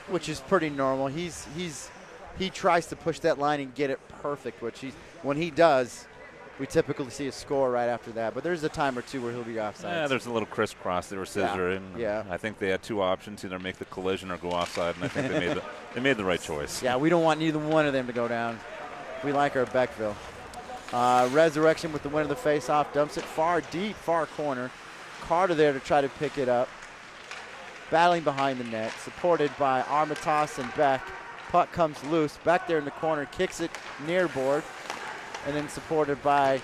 which is pretty normal. He tries to push that line and get it perfect, which when he does, we typically see a score right after that. But there's a time or two where he'll be offside. Yeah, there's a little crisscross. They were scissoring. Yeah. I think they had 2 options: either make the collision or go offside. And I think they made the right choice. Yeah, we don't want neither one of them to go down. We like our Beckville. Resurrection with the win of the face-off, dumps it far deep, far corner. Carter there to try to pick it up. Battling behind the net, supported by Armitage and Beck. Puck comes loose, back there in the corner, kicks it near board, and then supported by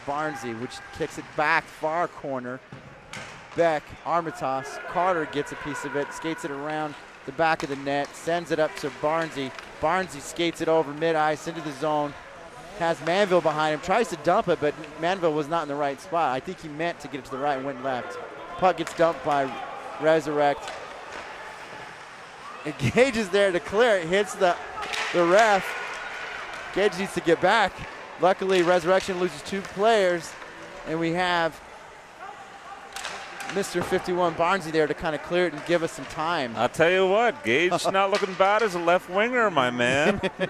Barnsey, which kicks it back far corner. Beck, Armitage, Carter gets a piece of it, skates it around the back of the net, sends it up to Barnsey. Barnsey skates it over mid-ice into the zone, has Manville behind him, tries to dump it, but Manville was not in the right spot. I think he meant to get it to the right and went left. Puck gets dumped by Resurrect. And Gage is there to clear it, hits the ref. Gage needs to get back. Luckily, Resurrection loses 2 players, and we have Mr. 51 Barnesy there to kind of clear it and give us some time. I'll tell you what, Gage not looking bad as a left winger, my man. He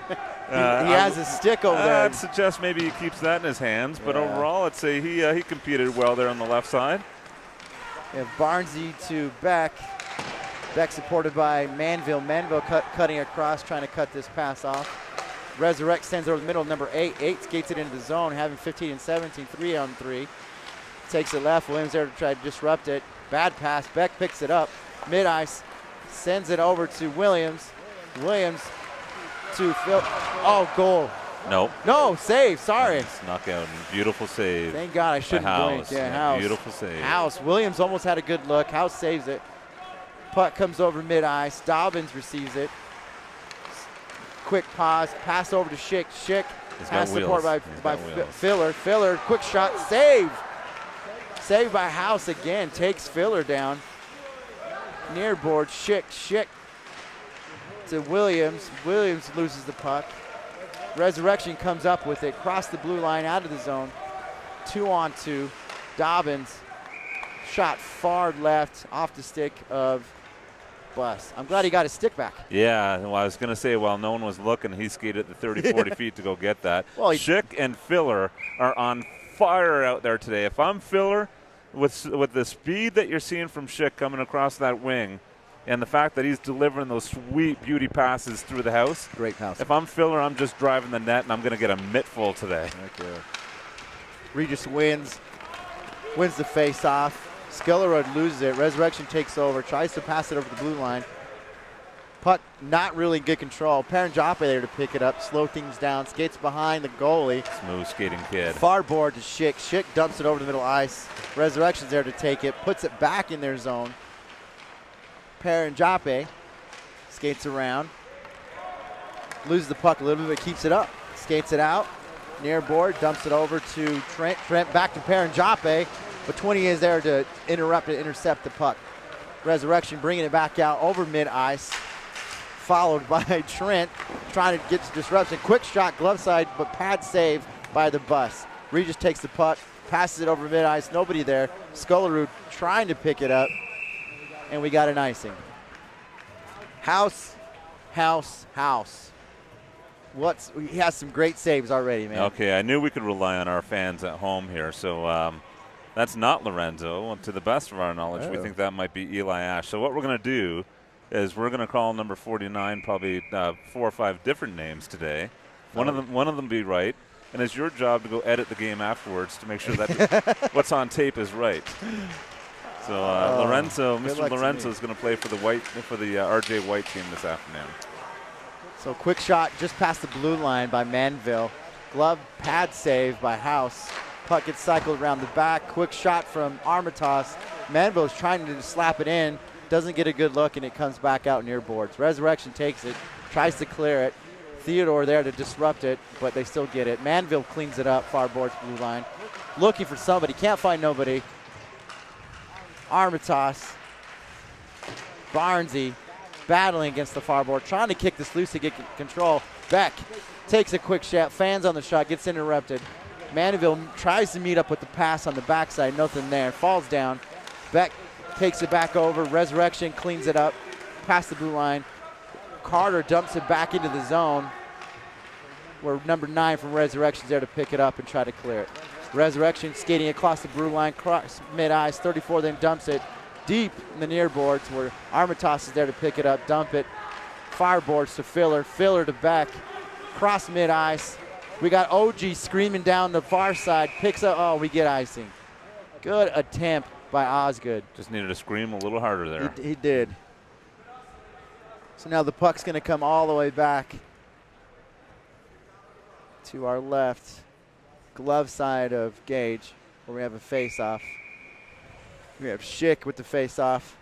has his stick over there. I'd suggest maybe he keeps that in his hands, but overall, I'd say he competed well there on the left side. We have Barnesy to Beck. Beck supported by Manville. Manville cutting across, trying to cut this pass off. Resurrect sends over the middle, number 8. 8 skates it into the zone, having 15 and 17, 3-on-3. Takes it left. Williams there to try to disrupt it. Bad pass. Beck picks it up. Mid-ice. Sends it over to Williams. Williams to Phil. Oh, goal. Nope. No, save. Sorry. It's knockout. Beautiful save. Thank God I shouldn't blink. House. Yeah, House. Beautiful save. House. Williams almost had a good look. House saves it. Puck comes over mid-ice. Dobbins receives it. Quick pause. Pass over to Schick. Schick. Pass support by Filler. Filler. Quick shot. Save. Saved by House again. Takes Filler down. Near board. Schick. Schick to Williams. Williams loses the puck. Resurrection comes up with it. Cross the blue line out of the zone. 2-on-2. Dobbins. Shot far left off the stick of Bus. I'm glad he got his stick back. Yeah, well, I was going to say, while no one was looking, he skated the 30, 40 feet to go get that. Well, Schick and Filler are on fire out there today. If I'm Filler, with the speed that you're seeing from Schick coming across that wing, and the fact that he's delivering those sweet beauty passes through the house. Great pass. If I'm Filler, I'm just driving the net, and I'm going to get a mitt full today. Okay. Regis wins the face-off. Skellerud loses it. Resurrection takes over, tries to pass it over the blue line. Puck not really good control. Paranjape there to pick it up, slow things down, skates behind the goalie. Smooth skating kid. Far board to Schick. Schick dumps it over the middle ice. Resurrection's there to take it, puts it back in their zone. Paranjape skates around, loses the puck a little bit, but keeps it up. Skates it out, near board, dumps it over to Trent. Trent back to Paranjape, but 20 is there to intercept the puck. Resurrection bringing it back out over mid-ice, followed by Trent, trying to get to disruption. Quick shot, glove side, but pad save by the Bus. Regis takes the puck, passes it over mid-ice, nobody there. Scullerud trying to pick it up, and we got an icing. House. He has some great saves already, man. Okay, I knew we could rely on our fans at home here, so that's not Lorenzo. To the best of our knowledge, we think that might be Eli Ash. So what we're going to do is we're going to call number 49 probably 4 or 5 different names today. One of them be right, and it's your job to go edit the game afterwards to make sure that what's on tape is right. So Lorenzo, Mr. Lorenzo is going to play for the RJ White team this afternoon. So quick shot just past the blue line by Manville. Glove pad save by House. Puck gets cycled around the back. Quick shot from Armitage. Manville is trying to slap it in. Doesn't get a good look, and it comes back out near boards. Resurrection takes it, tries to clear it. Theodore there to disrupt it, but they still get it. Manville cleans it up, far boards, blue line. Looking for somebody, can't find nobody. Armitage, Barnesy battling against the far board, trying to kick this loose to get control. Beck takes a quick shot, fans on the shot, gets interrupted. Mandeville tries to meet up with the pass on the backside, nothing there, falls down. Beck takes it back over, Resurrection cleans it up, past the blue line. Carter dumps it back into the zone, where number 9 from Resurrection's there to pick it up and try to clear it. Resurrection skating across the blue line, cross mid-ice, 34 then dumps it deep in the near boards where Armitage is there to pick it up, dump it. Fireboards to Filler, Filler to Beck, cross mid-ice. We got OG screaming down the far side, picks up, oh, we get icing. Good attempt by Osgood. Just needed to scream a little harder there. He did. So now the puck's going to come all the way back to our left. Glove side of Gage, where we have a face-off. We have Schick with the face-off.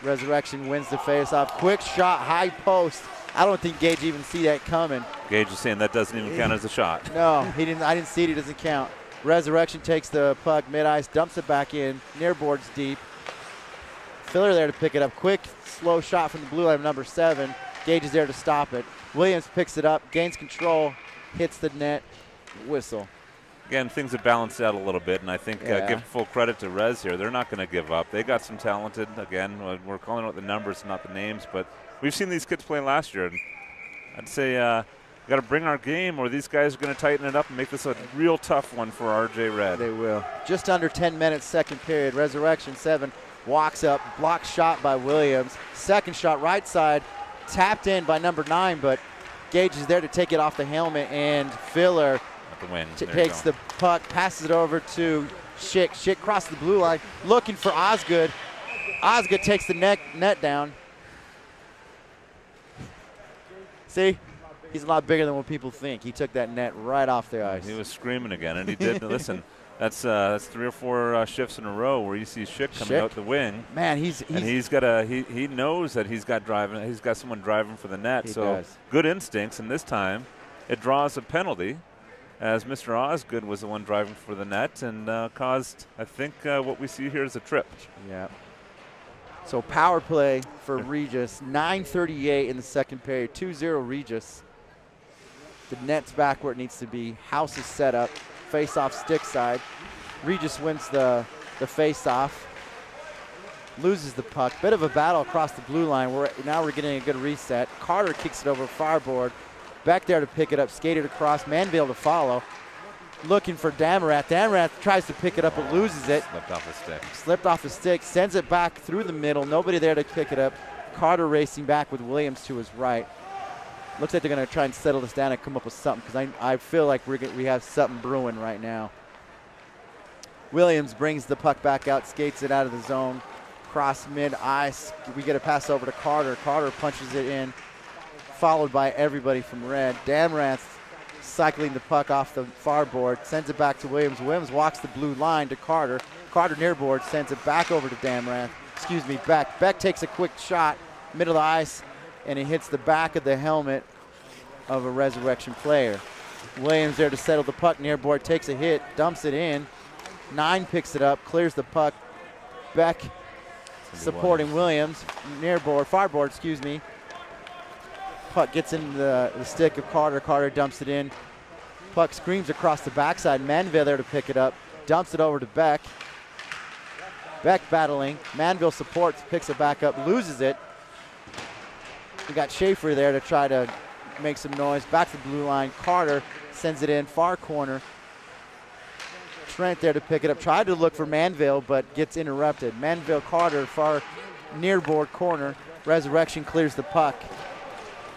Resurrection wins the face-off. Quick shot, high post. I don't think Gage even see that coming. Gage is saying that doesn't even count as a shot. No, he didn't. I didn't see it. It doesn't count. Resurrection takes the puck mid-ice, dumps it back in, near boards deep. Filler there to pick it up. Quick, slow shot from the blue line, number 7. Gage is there to stop it. Williams picks it up, gains control, hits the net, whistle. again, things have balanced out a little bit, and I think give full credit to Rez here. They're not going to give up. They got some talented, again, we're calling out the numbers, not the names, but we've seen these kids play last year, and I'd say got to bring our game, or these guys are going to tighten it up and make this a real tough one for RJ Red. They will. Just under 10 minutes, second period. Resurrection 7 walks up, blocked shot by Williams. Second shot right side, tapped in by number 9, but Gage is there to take it off the helmet, and Filler At the win. takes the puck, passes it over to Schick. Schick crosses the blue line, looking for Osgood. Osgood takes the net down. See? He's a lot bigger than what people think. He took that net right off the ice. He was screaming again, and he did. Listen, that's 3 or 4 shifts in a row where you see Schick coming out the wing. Man, he knows that he's got someone driving for the net. So does. Good instincts, and this time it draws a penalty, as Mr. Osgood was the one driving for the net and caused, I think, what we see here is a trip. Yeah. So power play for Regis. 9:38 in the second period. 2-0 Regis. The net's back where it needs to be. House is set up. Face-off stick side. Regis wins the face-off. Loses the puck. Bit of a battle across the blue line. Now we're getting a good reset. Carter kicks it over fireboard. Back there to pick it up. Skated across. Manville to follow. Looking for Damarath. Damarath tries to pick it up but loses it. Slipped off his stick. Slipped off his stick. Sends it back through the middle. Nobody there to pick it up. Carter racing back with Williams to his right. Looks like they're going to try and settle this down and come up with something, because I feel like we have something brewing right now. Williams brings the puck back out, skates it out of the zone, cross mid-ice. We get a pass over to Carter. Carter punches it in, followed by everybody from Red. Damrath cycling the puck off the far board, sends it back to Williams. Williams walks the blue line to Carter. Carter near board, sends it back over to Damrath. Beck. Beck takes a quick shot, middle of the ice, and it hits the back of the helmet of a Resurrection player. Williams there to settle the puck near board, takes a hit, dumps it in. 9 picks it up, clears the puck. Beck supporting Williams, near board, far board, Puck gets in the stick of Carter. Carter dumps it in. Puck screams across the backside. Manville there to pick it up, dumps it over to Beck. Beck battling. Manville supports, picks it back up, loses it. We got Schaefer there to try to make some noise. Back to the blue line. Carter sends it in, far corner. Trent there to pick it up. Tried to look for Manville, but gets interrupted. Manville, Carter, far near board corner. Resurrection clears the puck.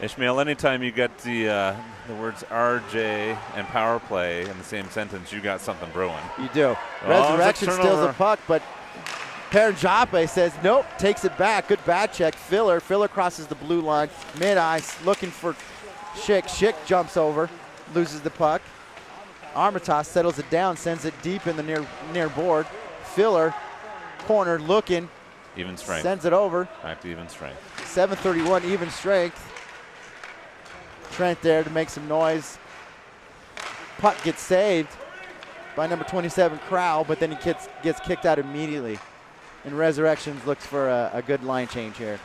Ishmael, anytime you get the words RJ and power play in the same sentence, you got something brewing. You do. Resurrection steals the puck, but Perenjape says nope, takes it back. Good back check. Filler crosses the blue line, mid-ice, looking for Schick. Schick jumps over, loses the puck. Armitage settles it down, sends it deep in the near board. Filler, corner, looking. Even strength. Sends it over. Back to even strength. 7:31 even strength. Trent there to make some noise. Puck gets saved by number 27, Crowell, but then he gets kicked out immediately. And Resurrections looks for a good line change here.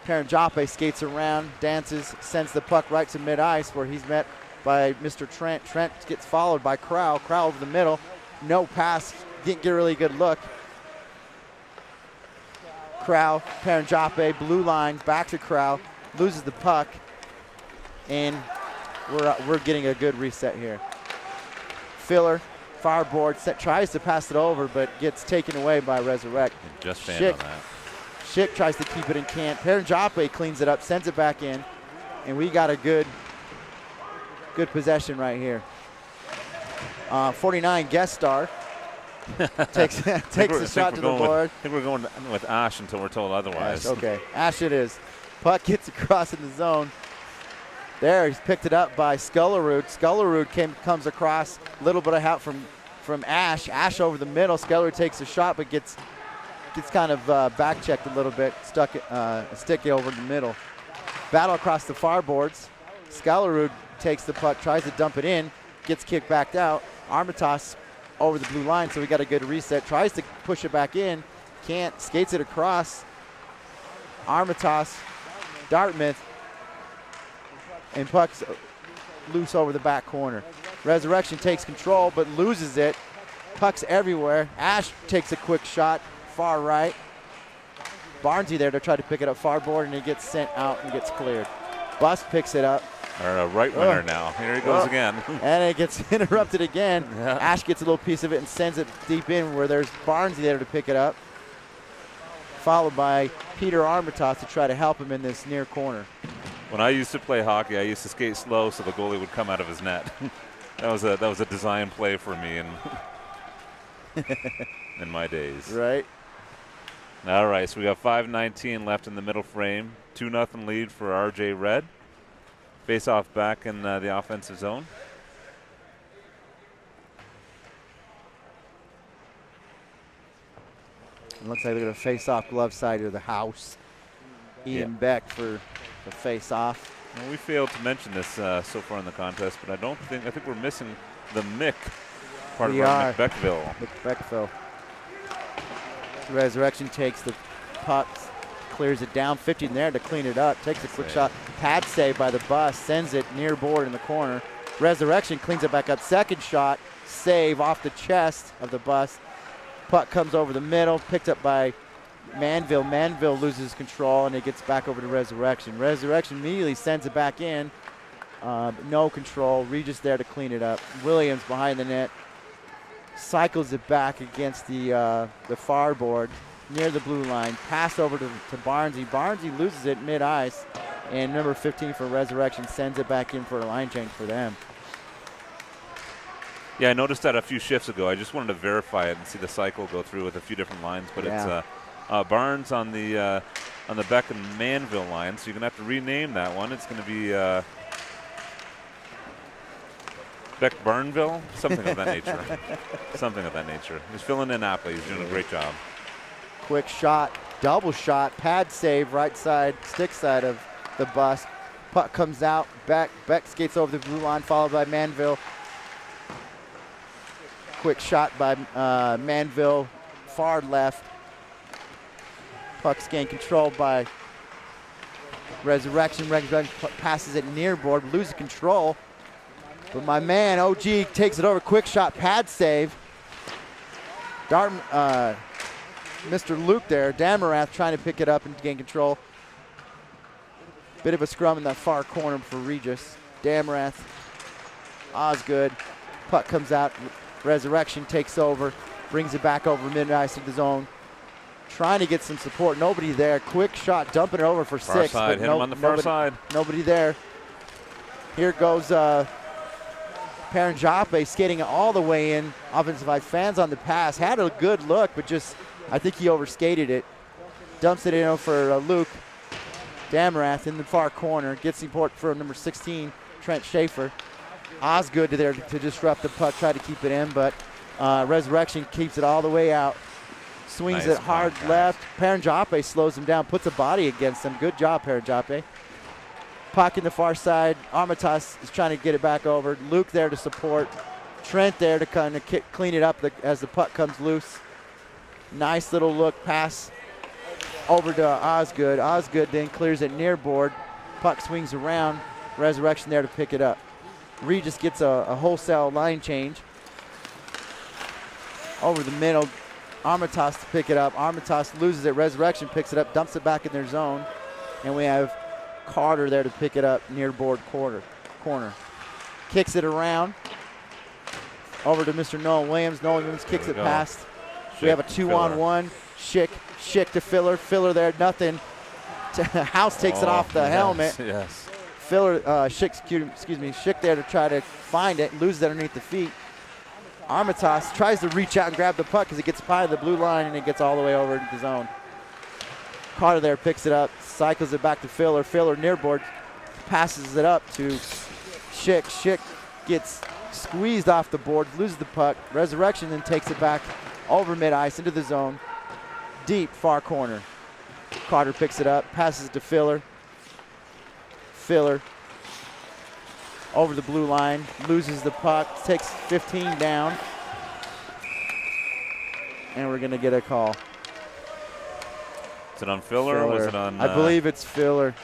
Perenjape skates around, dances, sends the puck right to mid-ice where he's met by Mr. Trent. Trent gets followed by Crowell. Crowell over the middle. No pass. Didn't get a really good look. Crowell, Perenjape, blue line, back to Crowell. Loses the puck. And we're getting a good reset here. Filler, fireboard, tries to pass it over, but gets taken away by Resurrect. Just fanned on that. Schick tries to keep it in can't. Perenjape cleans it up, sends it back in, and we got a good possession right here. 49 guest star takes a shot to the board. I think we're going with Ash until we're told otherwise. Ash, okay, Ash it is. Puck gets across in the zone. There, he's picked it up by Scullerud. Scullerud comes across, a little bit of help from Ash. Ash over the middle. Scullerud takes a shot, but gets kind of back checked a little bit, stuck a stick over the middle. Battle across the far boards. Scullerud takes the puck, tries to dump it in, gets kicked back out. Armitage over the blue line, so we got a good reset. Tries to push it back in, can't, skates it across. Armitage, Dartmouth, and puck's loose over the back corner. Resurrection takes control but loses it. Puck's everywhere. Ash takes a quick shot, far right. Barnesy there to try to pick it up far board, and he gets sent out and gets cleared. Bust picks it up. Our right winger now. Here he goes again. And it gets interrupted again. Yeah. Ash gets a little piece of it and sends it deep in where there's Barnesy there to pick it up. Followed by Peter Armitage to try to help him in this near corner. When I used to play hockey, I used to skate slow so the goalie would come out of his net. that was a design play for me in my days. Right. All right, so we got 5:19 left in the middle frame. 2-0 lead for RJ Red. Face off back in the offensive zone. It looks like they're going to face off glove side of the house. Ian Beck for the face off. Well, we failed to mention this so far in the contest, but I think we're missing the Mick part of our McBeckville. McBeckville. Resurrection takes the puck, clears it down, 15 there to clean it up, takes a quick shot, pad save by the Bus, sends it near board in the corner. Resurrection cleans it back up, second shot, save off the chest of the Bus. Puck comes over the middle, picked up by Manville. Manville loses control and it gets back over to Resurrection. Resurrection immediately sends it back in, no control, Regis there to clean it up. Williams behind the net, cycles it back against the far board near the blue line. Pass over to Barnesy. Barnesy loses it mid-ice, and number 15 for Resurrection sends it back in for a line change for them. Yeah, I noticed that a few shifts ago. I just wanted to verify it and see the cycle go through with a few different lines, but it's Barnes on the Beck and Manville line, so you're gonna have to rename that one. It's gonna be Beck Barnville, something of that nature. Something of that nature. He's filling in aptly. He's doing a great job. Quick shot, double shot, pad save, right side, stick side of the Bus. Puck comes out, Beck skates over the blue line, followed by Manville. Quick shot by Manville, far left. Puck's gained control by Resurrection. Resurrection passes it near board, loses control. But my man, OG, takes it over. Quick shot, pad save. Mr. Luke there, Damarath trying to pick it up and gain control. Bit of a scrum in that far corner for Regis. Damarath, Osgood. Puck comes out. Resurrection takes over, brings it back over mid-ice to the zone. Trying to get some support. Nobody there. Quick shot, dumping it over for far six. Side. Hit him on the far side. Nobody there. Here goes Paranjape skating all the way in. Offensive line fans on the pass. Had a good look, but just, I think he overskated it. Dumps it in for Luke. Damarath in the far corner. Gets support for number 16, Trent Schaefer. Osgood there to disrupt the puck, try to keep it in, but Resurrection keeps it all the way out. Swings it hard left. Paranjape slows him down, puts a body against him. Good job, Paranjape. Puck in the far side. Armitage is trying to get it back over. Luke there to support. Trent there to kind of clean it up as the puck comes loose. Nice little look pass over to Osgood. Osgood then clears it near board. Puck swings around. Resurrection there to pick it up. Regis gets a wholesale line change. Over the middle, Armitage to pick it up. Armitage loses it. Resurrection picks it up, dumps it back in their zone. And we have Carter there to pick it up near board corner. Kicks it around. Over to Mr. Nolan Williams. Nolan Williams kicks it past. We have a 2-on-1. Schick to Filler. Filler there, nothing. House takes it off the helmet. Yes. Schick there to try to find it, loses it underneath the feet. Armitage tries to reach out and grab the puck because it gets by the blue line and it gets all the way over into the zone. Carter there picks it up, cycles it back to Filler. Filler near board, passes it up to Schick. Schick gets squeezed off the board, loses the puck. Resurrection then takes it back over mid-ice into the zone. Deep far corner. Carter picks it up, passes it to Filler. Filler over the blue line, loses the puck, takes 15 down, and we're going to get a call. Is it on Filler or was it on? I believe it's Filler.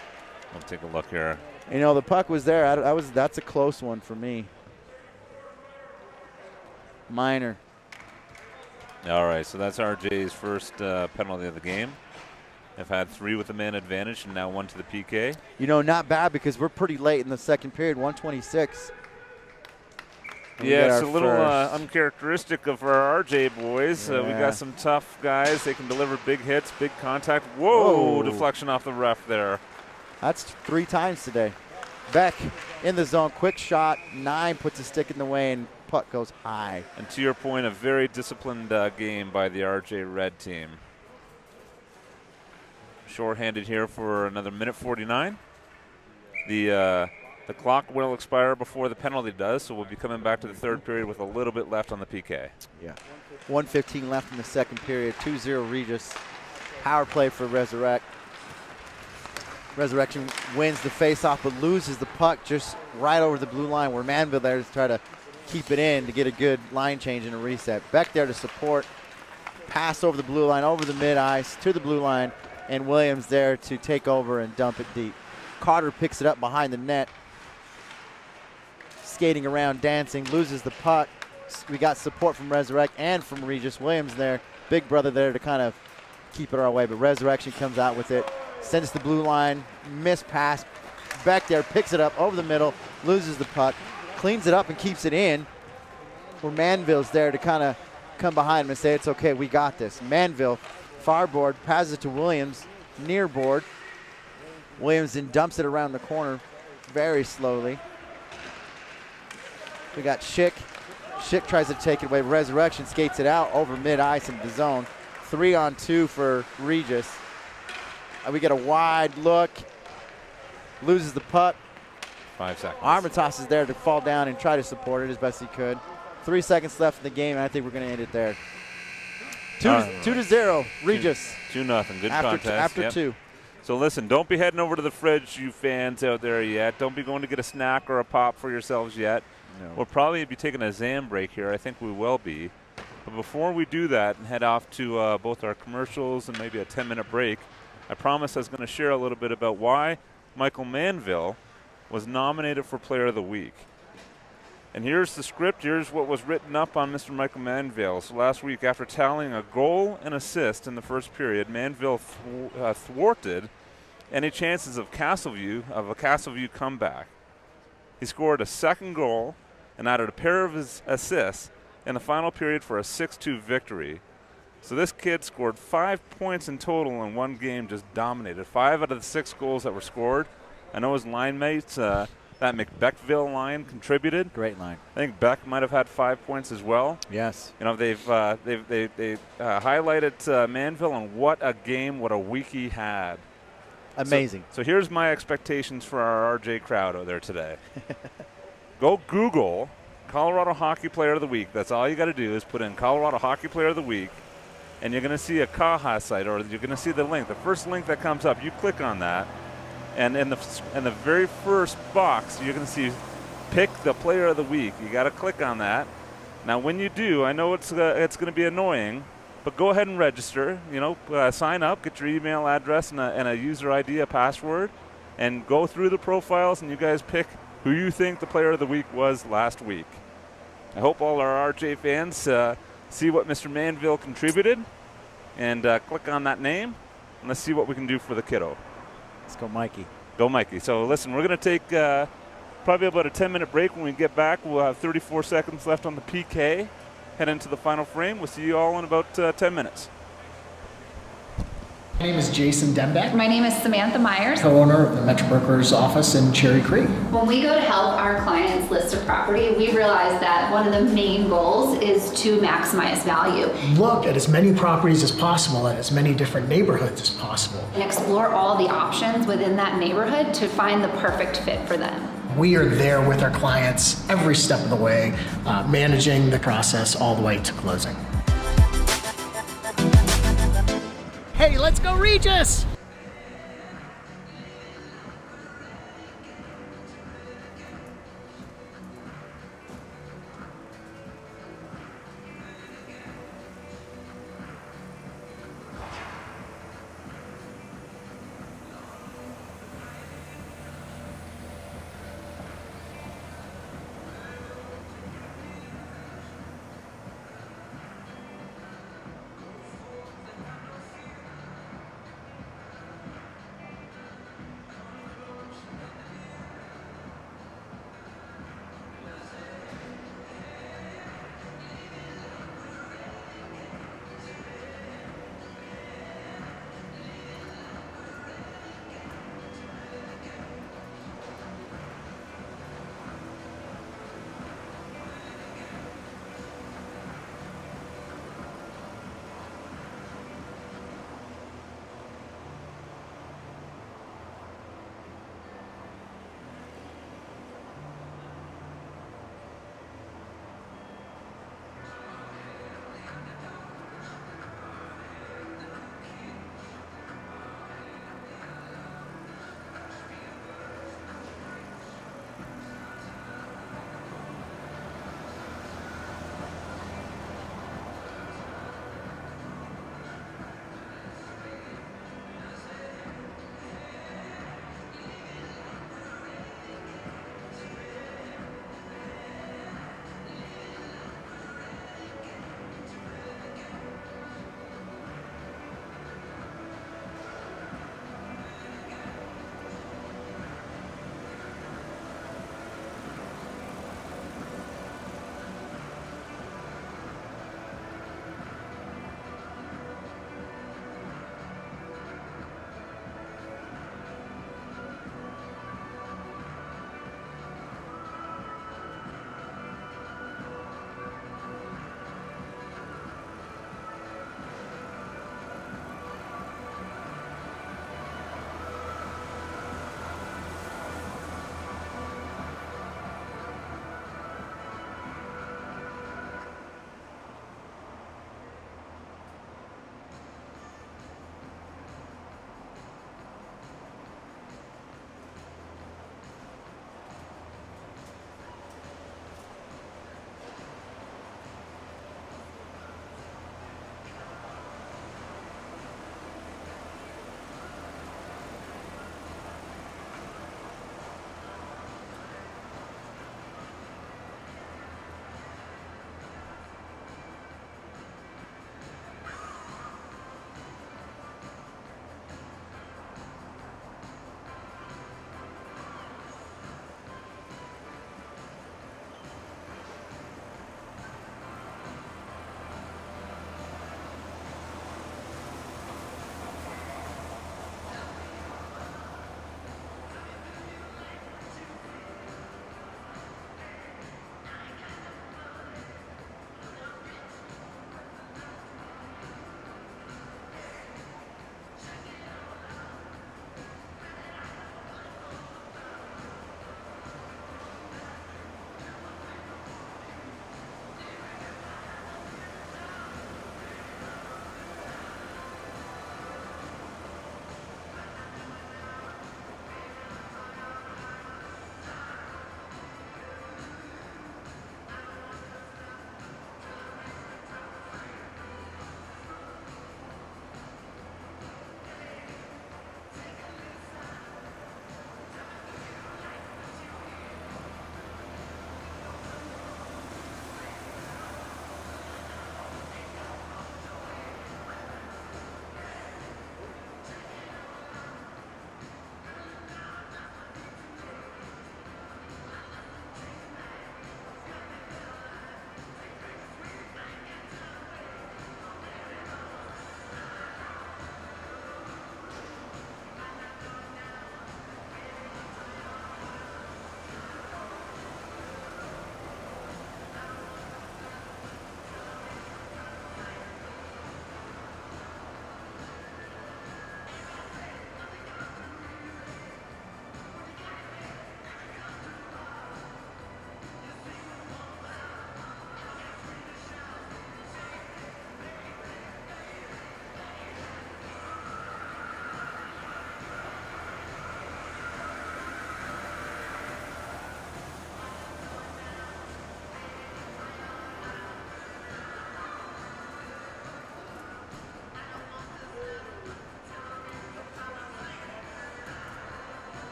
I'll take a look here. You know, the puck was there. That's a close one for me. Minor. All right, so that's RJ's first penalty of the game. They've had 3 with the man advantage and now 1 to the PK. You know, not bad because we're pretty late in the second period, 126. Yeah, it's a little uncharacteristic of our RJ boys. We Yeah. got some tough guys. They can deliver big hits, big contact. Whoa, Whoa. deflection off the ref there. That's 3 times today. Beck in the zone, quick shot. 9 puts a stick in the way, and puck goes high. And to your point, a very disciplined game by the RJ Red team. Shorthanded here for another minute 49. The clock will expire before the penalty does, so we'll be coming back to the third period with a little bit left on the PK. Yeah. 1:15 left in the second period. 2-0 Regis. Power play for Resurrect. Resurrection wins the faceoff but loses the puck just right over the blue line where Manville there to try to keep it in to get a good line change and a reset. Beck there to support. Pass over the blue line, over the mid-ice to the blue line, and Williams there to take over and dump it deep. Carter picks it up behind the net. Skating around, dancing, loses the puck. We got support from Resurrect and from Regis. Williams there, big brother there to kind of keep it our way, but Resurrection comes out with it, sends the blue line, missed pass. Beck there picks it up over the middle, loses the puck, cleans it up and keeps it in. Where Manville's there to kind of come behind him and say, it's okay, we got this. Manville, far board, passes it to Williams, near board. Williams then dumps it around the corner very slowly. We got Schick. Schick tries to take it away. Resurrection skates it out over mid-ice into the zone. 3-on-2 for Regis. We get a wide look. Loses the puck. 5 seconds. Armitage is there to fall down and try to support it as best he could. 3 seconds left in the game, and I think we're going to end it there. 2-0, Regis. 2-0. Good contest. After Yep. 2. So listen, don't be heading over to the fridge, you fans out there yet. Don't be going to get a snack or a pop for yourselves yet. No. We'll probably be taking a Zam break here. I think we will be. But before we do that and head off to both our commercials and maybe a 10-minute break, I promised I was going to share a little bit about why Michael Manville was nominated for Player of the Week. And here's the script. Here's what was written up on Mr. Michael Manville. So last week, after tallying a goal and assist in the first period, Manville thwarted any chances of a Castleview comeback. He scored a second goal and added a pair of his assists in the final period for a 6-2 victory. So this kid scored 5 points in total in one game, just dominated. 5 out of the 6 goals that were scored. I know his line mates, that McBeckville line contributed. Great line. I think Beck might have had 5 points as well. Yes. You know, they've highlighted Manville and what a game, what a week he had. Amazing. So here's my expectations for our RJ crowd out there today. Go Google Colorado Hockey Player of the Week. That's all you got to do is put in Colorado Hockey Player of the Week, and you're going to see a Kaha site, or you're going to see the link. The first link that comes up, you click on that, and in the very first box, you're going to see Pick the Player of the Week. You got to click on that. Now, when you do, I know it's going to be annoying, but go ahead and register. You know, sign up, get your email address and a user ID, a password, and go through the profiles, and you guys pick who you think the Player of the Week was last week. I hope all our RJ fans see what Mr. Manville contributed and click on that name, and let's see what we can do for the kiddo. Let's go, Mikey. Go, Mikey. So, listen, we're going to take probably about a 10-minute break. When we get back, we'll have 34 seconds left on the PK. Head into the final frame. We'll see you all in about 10 minutes. My name is Jason Dembeck, My name is Samantha Myers. co-owner of the Metro Brokers office in Cherry Creek. When we go to help our clients list a property, we realize that one of the main goals is to maximize value Look at as many properties as possible at as many different neighborhoods as possible. and explore all the options within that neighborhood to find the perfect fit for them. We are there with our clients every step of the way, managing the process all the way to closing. Hey, let's go Regis!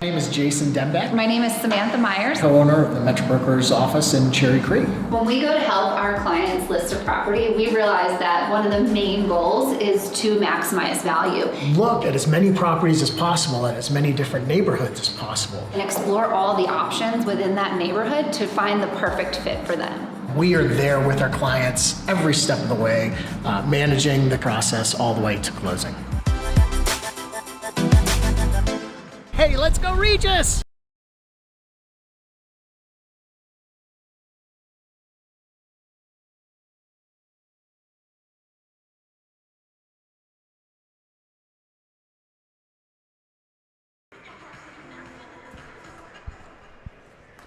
My name is Jason Dembeck, My name is Samantha Myers. co-owner of the Metro Brokers office in Cherry Creek. When we go to help our clients list a property, we realize that one of the main goals is to maximize value Look at as many properties as possible in as many different neighborhoods as possible. and explore all the options within that neighborhood to find the perfect fit for them. We are there with our clients every step of the way, managing the process all the way to closing. Hey, let's go Regis!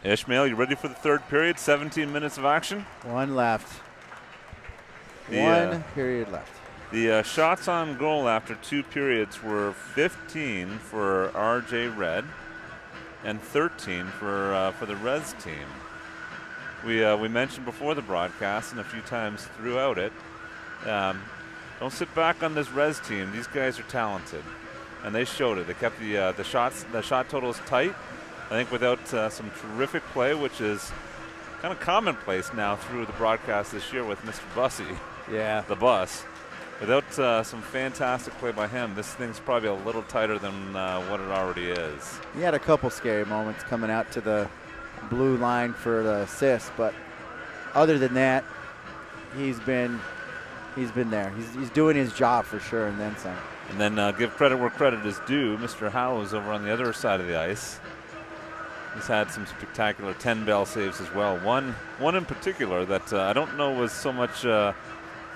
Ishmael, you ready for the third period? 17 minutes of action. One left. The, Period left. The shots on goal after 2 periods were 15 for RJ Red and 13 for the Reds team. We mentioned before the broadcast and a few times throughout it, don't sit back on this Reds team. These guys are talented, and they showed it. They kept the shot totals tight. I think without some terrific play, which is kind of commonplace now through the broadcast this year with Mr. Bussy, Yeah. the bus. Without some fantastic play by him, this thing's probably a little tighter than what it already is. He had a couple scary moments coming out to the blue line for the assist, but other than that, he's been there. He's doing his job for sure, and then some. And then give credit where credit is due. Mr. Howe is over on the other side of the ice. He's had some spectacular 10-bell saves as well. One in particular that I don't know was so much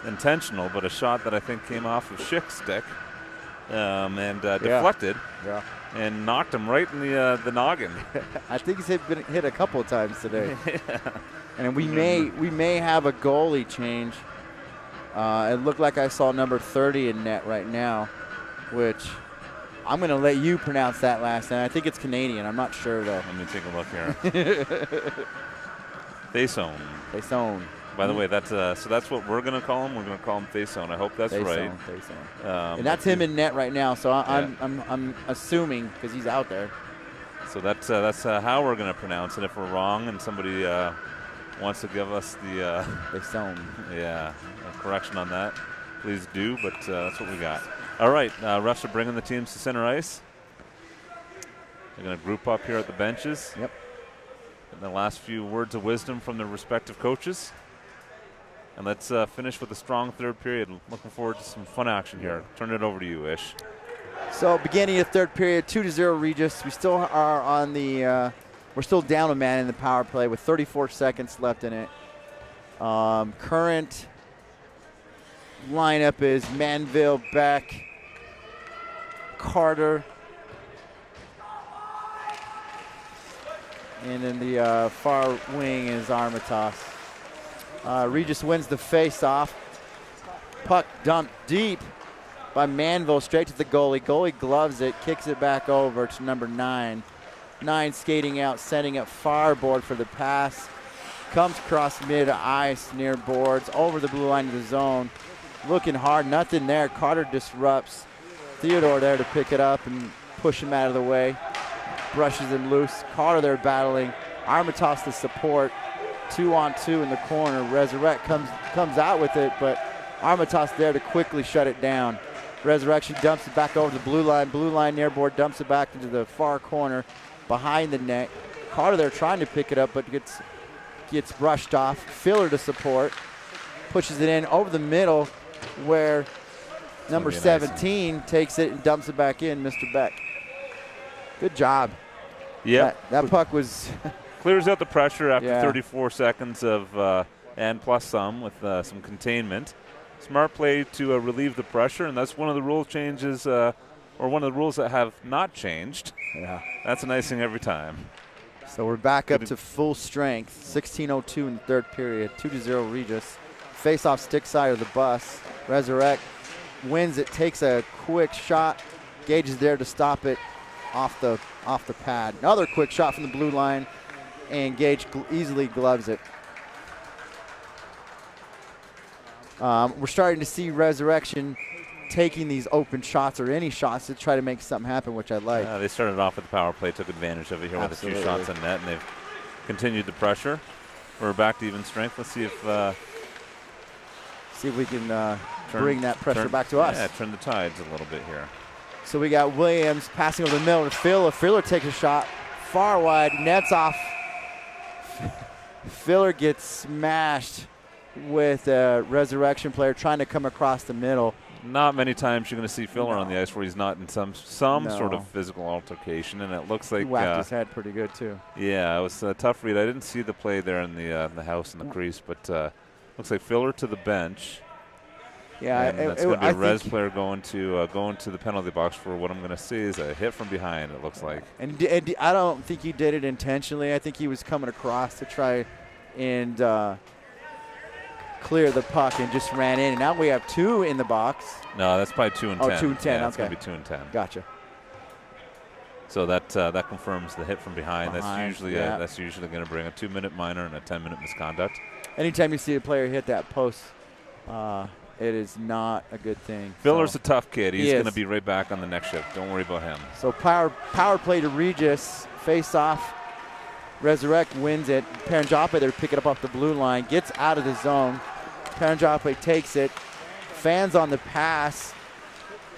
intentional, but a shot that I think came off of Schick's stick and deflected and knocked him right in the noggin. I think he's been hit a couple of times today. And we may have a goalie change. It looked like I saw number 30 in net right now, which I'm going to let you pronounce that last name. I think it's Canadian. I'm not sure, though. Let me take a look here. Faison. Faison. By the way, that's what we're going to call him. We're going to call him Faison. I hope that's right. Faison. And that's him in net right now, so I'm assuming, because he's out there. So that's how we're going to pronounce it. If we're wrong and somebody wants to give us the a correction on that, please do, but that's what we got. All right, refs are bringing the teams to center ice. They're going to group up here at the benches. Yep. And the last few words of wisdom from their respective coaches. And let's finish with a strong third period. Looking forward to some fun action here. Turn it over to you, Ish. So beginning of third period, 2-0 Regis. We still are on the we're still down a man in the power play with 34 seconds left in it. Current lineup is Manville, Beck, Carter, and in the far wing is Armitage. Regis wins the face-off. Puck dumped deep by Manville straight to the goalie. Goalie gloves it, kicks it back over to number 9. 9 skating out, setting up fireboard for the pass. Comes across mid-ice near boards, over the blue line of the zone. Looking hard, nothing there. Carter disrupts. Theodore there to pick it up and push him out of the way. Brushes him loose. Carter there battling. Armitage to support. 2-on-2 in the corner. Resurrect comes out with it, but Armitage there to quickly shut it down. Resurrection dumps it back over the blue line. Blue line near board, dumps it back into the far corner behind the net. Carter there trying to pick it up, but gets brushed off. Filler to support. Pushes it in over the middle where number 17 takes it and dumps it back in, Mr. Beck. Good job. Yeah. That puck was clears out the pressure after 34 seconds of and plus some with some containment. Smart play to relieve the pressure, and that's one of the rule changes, or one of the rules that have not changed. Yeah. That's an icing every time. So we're back up to full strength. 16:02 in the third period. 2-0 Regis. Face off stick side of the bus. Resurrect wins it, takes a quick shot. Gage is there to stop it off the pad. Another quick shot from the blue line, and Gage easily gloves it. We're starting to see Resurrection taking these open shots or any shots to try to make something happen, which I like. They started off with the power play, took advantage of it here with a few Absolutely. shots on net, and they've continued the pressure. We're back to even strength. Let's see if we can bring that pressure back to us. Yeah, turn the tides a little bit here. So we got Williams passing over the middle to Filler. Filler takes a shot far wide, nets off. Filler gets smashed with a Resurrection player trying to come across the middle. Not many times you're going to see Filler on the ice where he's not in some No. sort of physical altercation, and it looks like He whacked his head pretty good too. Yeah, it was a tough read. I didn't see the play there in the house in the crease, but looks like Filler to the bench. Yeah, and that's going to be a Res player going to the penalty box for what I'm going to see is a hit from behind, it looks like. And I don't think he did it intentionally. I think he was coming across to try and clear the puck and just ran in. And now we have 2 in the box. No, that's probably 2 and 10. 2 and 10, yeah, it's okay. going to be 2 and 10. Gotcha. So that confirms the hit from behind. Behind, That's usually going to bring a 2-minute minor and a 10-minute misconduct. Anytime you see a player hit that post, it is not a good thing. Filler's a tough kid. He's He going to is. be right back on the next shift. Don't worry about him. So power play to Regis, face off. Resurrect wins it. Paranjape there, pick it up off the blue line, gets out of the zone. Paranjape takes it, fans on the pass.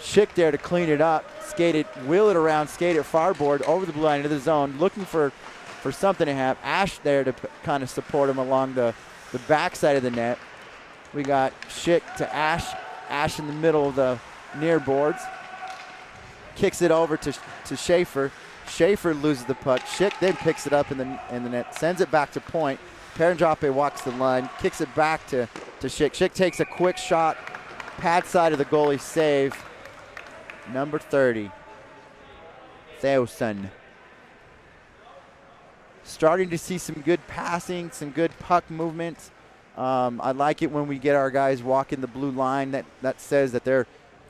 Schick there to clean it up, skate it, wheel it around, skate it farboard over the blue line into the zone, looking for something to have. Ash there to kind of support him along the backside of the net. We got Schick to Ash. Ash in the middle of the near boards. Kicks it over to Schaefer. Schaefer loses the puck. Schick then picks it up in the net, sends it back to point. Paranjape walks the line, kicks it back to Schick. Schick takes a quick shot, pad side of the goalie save. Number 30, Theoson. Starting to see some good passing, some good puck movement. I like it when we get our guys walking the blue line. That says that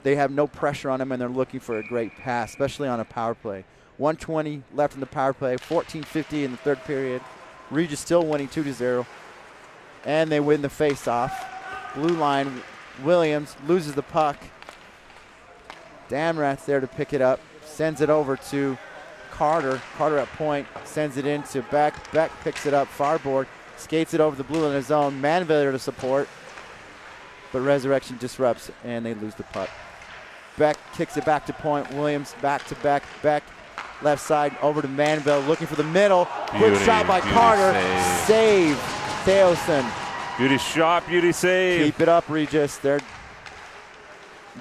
they have no pressure on them and they're looking for a great pass, especially on a power play. 1:20 left in the power play, 14:50 in the third period. Regis still winning 2-0, and they win the face-off. Blue line, Williams loses the puck. Damrath's there to pick it up, sends it over to Carter. Carter at point, sends it into Beck. Beck picks it up, farboard, skates it over the blue line of zone. Manville there to support, but Resurrection disrupts, and they lose the puck. Beck kicks it back to point. Williams back to Beck. Beck left side over to Manville, looking for the middle. Quick shot by Carter. Save, Theoson. Beauty shot, beauty save. Keep it up, Regis. There.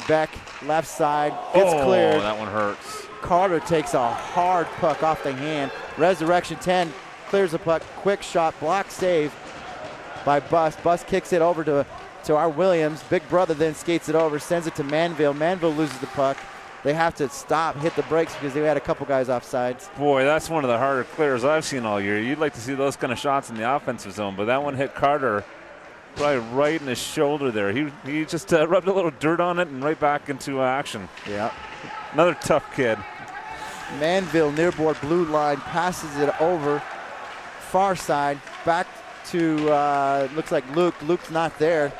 Beck, left side, gets cleared. That one hurts. Carter takes a hard puck off the hand. Resurrection 10 clears the puck. Quick shot, block save by Bus. Bus kicks it over to our Williams. Big brother then skates it over, sends it to Manville. Manville loses the puck. They have to stop, hit the brakes because they had a couple guys offsides. Boy, that's one of the harder clears I've seen all year. You'd like to see those kind of shots in the offensive zone, but that one hit Carter probably right in his shoulder there. He just rubbed a little dirt on it and right back into action. Yeah. Another tough kid. Manville near board blue line, passes it over, far side, back to, looks like Luke. Luke's not there,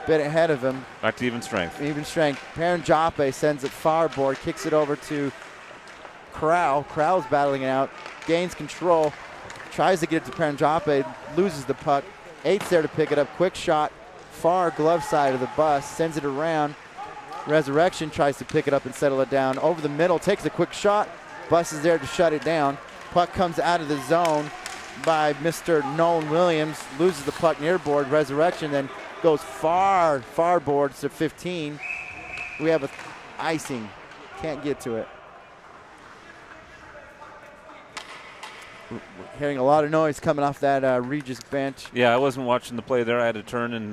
bit ahead of him. Back to even strength. Even strength. Paranjape sends it far board, kicks it over to Corral. Corral's battling it out, gains control, tries to get it to Paranjape, loses the puck. Eight's there to pick it up, quick shot, far glove side of the Bus, sends it around. Resurrection tries to pick it up and settle it down. Over the middle, takes a quick shot. Bus is there to shut it down. Puck comes out of the zone by Mr. Nolan Williams, loses the puck near board. Resurrection then goes far boards to 15. We have a icing, can't get to it. We're hearing a lot of noise coming off that Regis bench. Yeah, I wasn't watching the play there. I had to turn and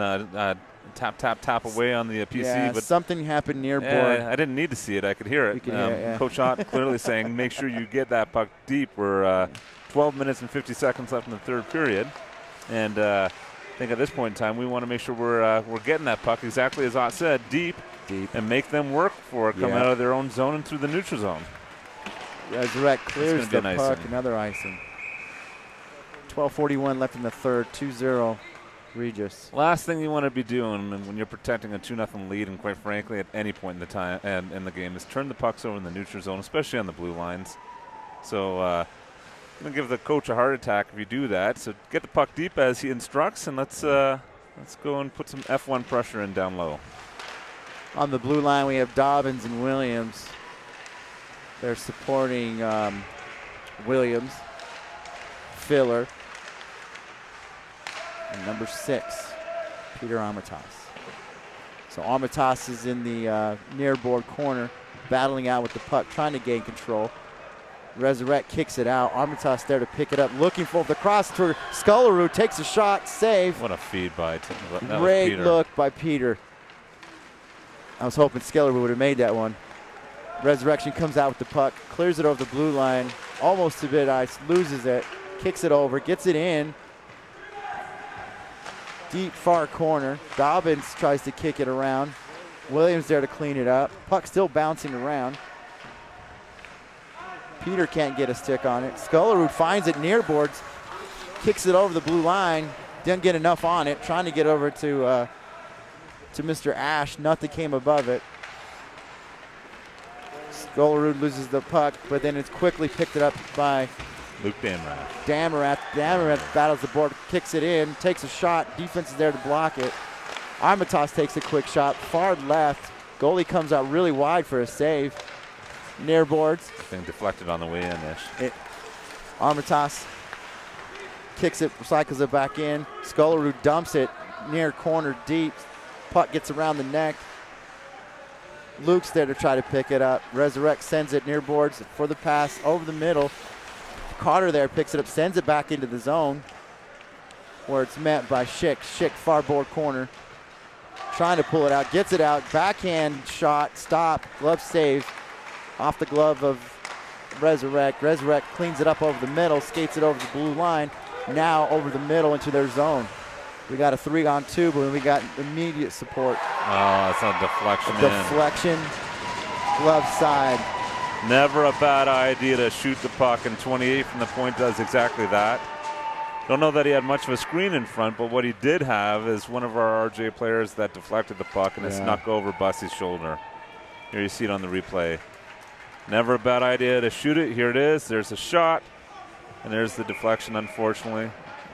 tap away on the PC. Yeah, but something happened near board. I didn't need to see it. I could hear it. You could hear it, yeah. Coach Ott clearly saying, make sure you get that puck deep. We're 12 minutes and 50 seconds left in the third period. And I think at this point in time, we want to make sure we're getting that puck, exactly as Ott said, deep, and make them work for it, coming out of their own zone and through the neutral zone. Resurrect clears the puck, icing. another icing. 12:41 left in the third, 2-0 Regis. Last thing you want to be doing when you're protecting a 2-0 lead, and quite frankly at any point in the time and in the game, is turn the pucks over in the neutral zone, especially on the blue lines. So I'm going to give the coach a heart attack if you do that. So get the puck deep as he instructs, and let's go and put some F1 pressure in down low. On the blue line, we have Dobbins and Williams. They're supporting Williams, Filler, and number 6, Peter Armitage. So Armitage is in the near board corner, battling out with the puck, trying to gain control. Resurrect kicks it out. Armitage there to pick it up, looking for the cross to Sculleroo, takes a shot, save. What a feed by Great look by Peter. I was hoping Sculleroo would have made that one. Resurrection comes out with the puck, clears it over the blue line, almost to mid ice, loses it, kicks it over, gets it in. Deep far corner. Dobbins tries to kick it around. Williams there to clean it up. Puck still bouncing around. Peter can't get a stick on it. Scullerud finds it near boards, kicks it over the blue line. Didn't get enough on it. Trying to get over to Mr. Ash. Nothing came above it. Scullerud loses the puck, but then it's quickly picked it up by Luke Damarath. Damarath battles the board, kicks it in, takes a shot. Defense is there to block it. Armitage takes a quick shot, far left. Goalie comes out really wide for a save. Near boards. Thing deflected on the way in-ish. Armitage kicks it, recycles it back in. Scullerud dumps it near corner deep. Puck gets around the neck. Luke's there to try to pick it up. Resurrect sends it near boards for the pass over the middle. Carter there picks it up, sends it back into the zone where it's met by Schick. Schick far board corner. Trying to pull it out, gets it out. Backhand shot, stop, glove save off the glove of Resurrect. Resurrect cleans it up over the middle, skates it over the blue line. Now over the middle into their zone. We got a 3-on-2, but we got immediate support. Oh, that's a deflection. Deflection, glove side. Never a bad idea to shoot the puck, and 28 from the point does exactly that. Don't know that he had much of a screen in front, but what he did have is one of our RJ players that deflected the puck, and it snuck over Bussy's shoulder. Here you see it on the replay. Never a bad idea to shoot it. Here it is. There's a shot, and there's the deflection, unfortunately.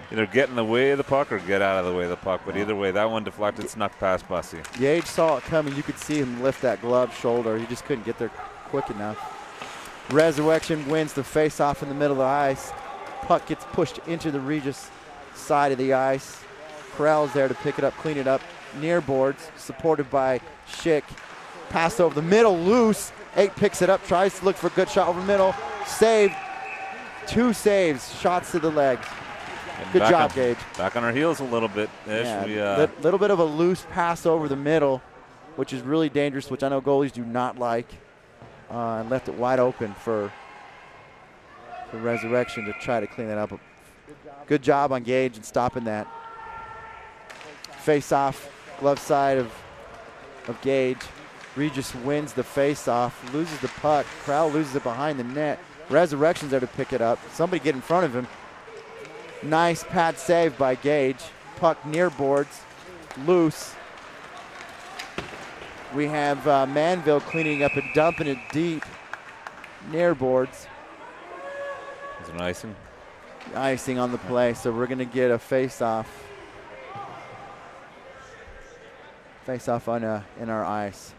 Either get in the way of the puck or get out of the way of the puck, but either way, that one deflected, snuck past Bussy. Gage saw it coming. You could see him lift that glove shoulder. He just couldn't get there quick enough. Resurrection wins the face-off in the middle of the ice. Puck gets pushed into the Regis side of the ice. Corral's there to pick it up, clean it up. Near boards, supported by Schick. Pass over the middle, loose. 8 picks it up, tries to look for a good shot over the middle. Save. 2 saves, shots to the legs. Good job, Gage. Back on our heels a little bit. Little bit of a loose pass over the middle, which is really dangerous, which I know goalies do not like. And left it wide open for Resurrection to try to clean that up. Good job on Gage and stopping that. Face-off, glove side of Gage. Regis wins the face-off, loses the puck. Crowell loses it behind the net. Resurrection's there to pick it up. Somebody get in front of him. Nice pad save by Gage. Puck near boards, loose. We have Manville cleaning up and dumping it deep near boards. Is it an icing? Icing on the play, so we're going to get a face-off. Face-off on in our ice.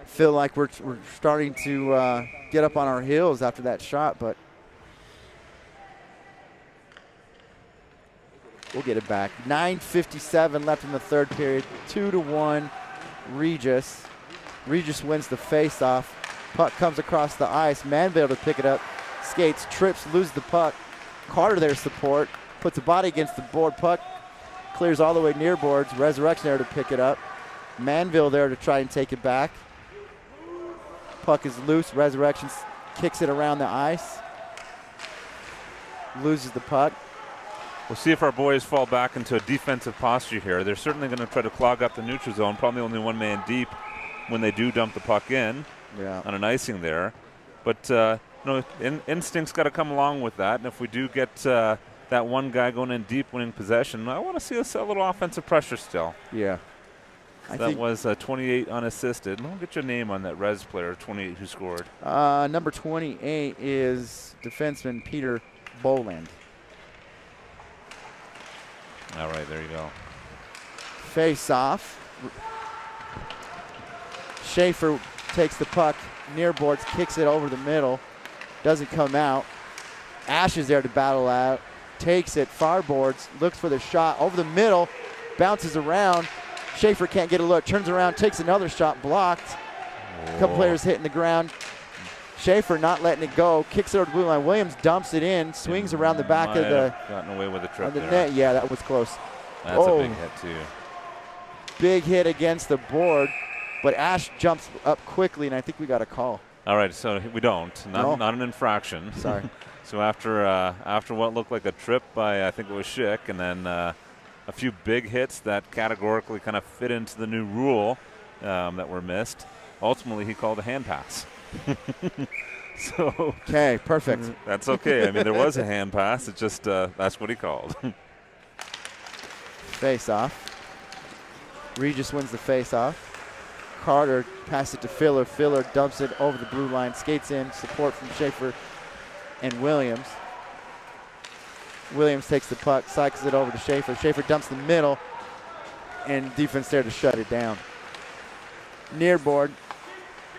Feel like we're starting to get up on our heels after that shot, but we'll get it back. 9:57 left in the third period. 2-1 Regis. Regis wins the face-off. Puck comes across the ice. Manville to pick it up. Skates, trips, loses the puck. Carter there support. Puts a body against the board. Puck clears all the way near boards. Resurrection there to pick it up. Manville there to try and take it back. Puck is loose. Resurrection kicks it around the ice. Loses the puck. We'll see if our boys fall back into a defensive posture here. They're certainly going to try to clog up the neutral zone, probably only one man deep when they do dump the puck in on an icing there. But instinct's got to come along with that. And if we do get that one guy going in deep, winning possession. I want to see a little offensive pressure still. Yeah. So that was 28 unassisted. And I'll get your name on that Res player, 28 who scored. Number 28 is defenseman Peter Boland. All right, there you go. Face off. Schaefer takes the puck near boards, kicks it over the middle, doesn't come out. Ash is there to battle out, takes it, far boards, looks for the shot over the middle, bounces around. Schaefer can't get a look, turns around, takes another shot, blocked. A couple players hitting the ground. Schaefer not letting it go, kicks it over the blue line. Williams dumps it in, swings around the back of the gotten away with a trip there. net. Yeah, that was close. That's a big hit too. Big hit against the board, but Ash jumps up quickly, and I think we got a call. All right, so we don't. Not an infraction. Sorry. So after what looked like a trip by, I think it was Schick, and then a few big hits that categorically kind of fit into the new rule that were missed, ultimately he called a hand pass. So okay, perfect. That's okay. I mean, there was a hand pass. It just that's what he called. Face off. Regis wins the face off. Carter passes it to Filler. Filler dumps it over the blue line, skates in, support from Schaefer and Williams. Williams takes the puck, cycles it over to Schaefer. Schaefer dumps the middle, and defense there to shut it down. Near board,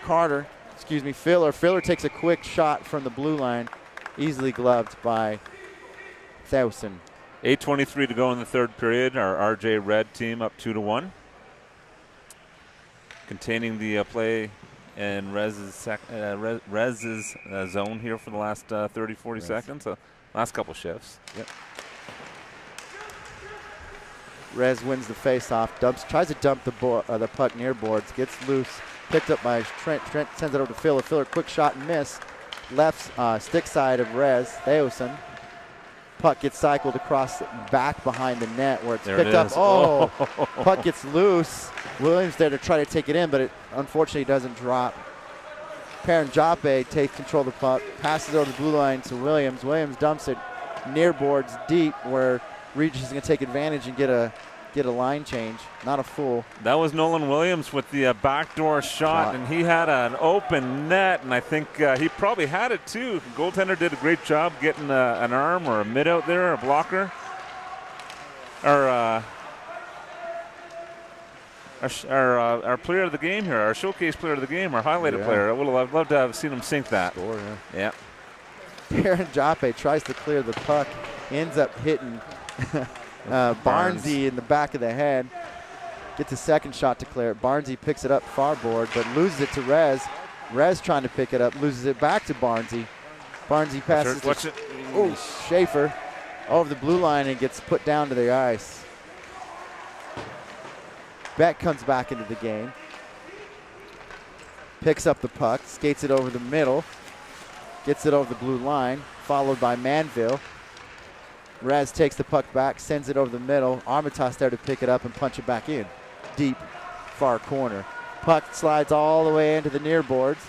Filler. Filler takes a quick shot from the blue line, easily gloved by Thausen. 8:23 to go in the third period. Our RJ Red team up 2-1. Containing the play in Rez's zone here for the last 30, 40 seconds. Last couple shifts. Yep. Rez wins the face-off. Tries to dump the puck near boards. Gets loose. Picked up by Trent. Trent sends it over to Filler. Filler, quick shot and miss. Left stick side of Rez. Thausen. Puck gets cycled across back behind the net where it's picked up. Oh, puck gets loose. Williams there to try to take it in, but it unfortunately doesn't drop. Perrin Joppe takes control of the puck, passes over the blue line to Williams. Williams dumps it near boards deep where Regis is going to take advantage and get a line change. Not a fool. That was Nolan Williams with the backdoor shot, and he had an open net, and I think he probably had it too. The goaltender did a great job getting an arm or a mid out there, a blocker. Our player of the game here, our showcase player of the game, our highlighted player. I'd love to have seen him sink that. Score, yeah. Perrin Joppe tries to clear the puck, ends up hitting Barnesy in the back of the head. Gets a second shot to clear it. Barnesy picks it up far board, but loses it to Rez. Rez trying to pick it up, loses it back to Barnesy. Barnesy passes to Schaefer over the blue line and gets put down to the ice. Beck comes back into the game. Picks up the puck, skates it over the middle, gets it over the blue line, followed by Manville. Raz takes the puck back, sends it over the middle. Armitage there to pick it up and punch it back in. Deep, far corner. Puck slides all the way into the near boards.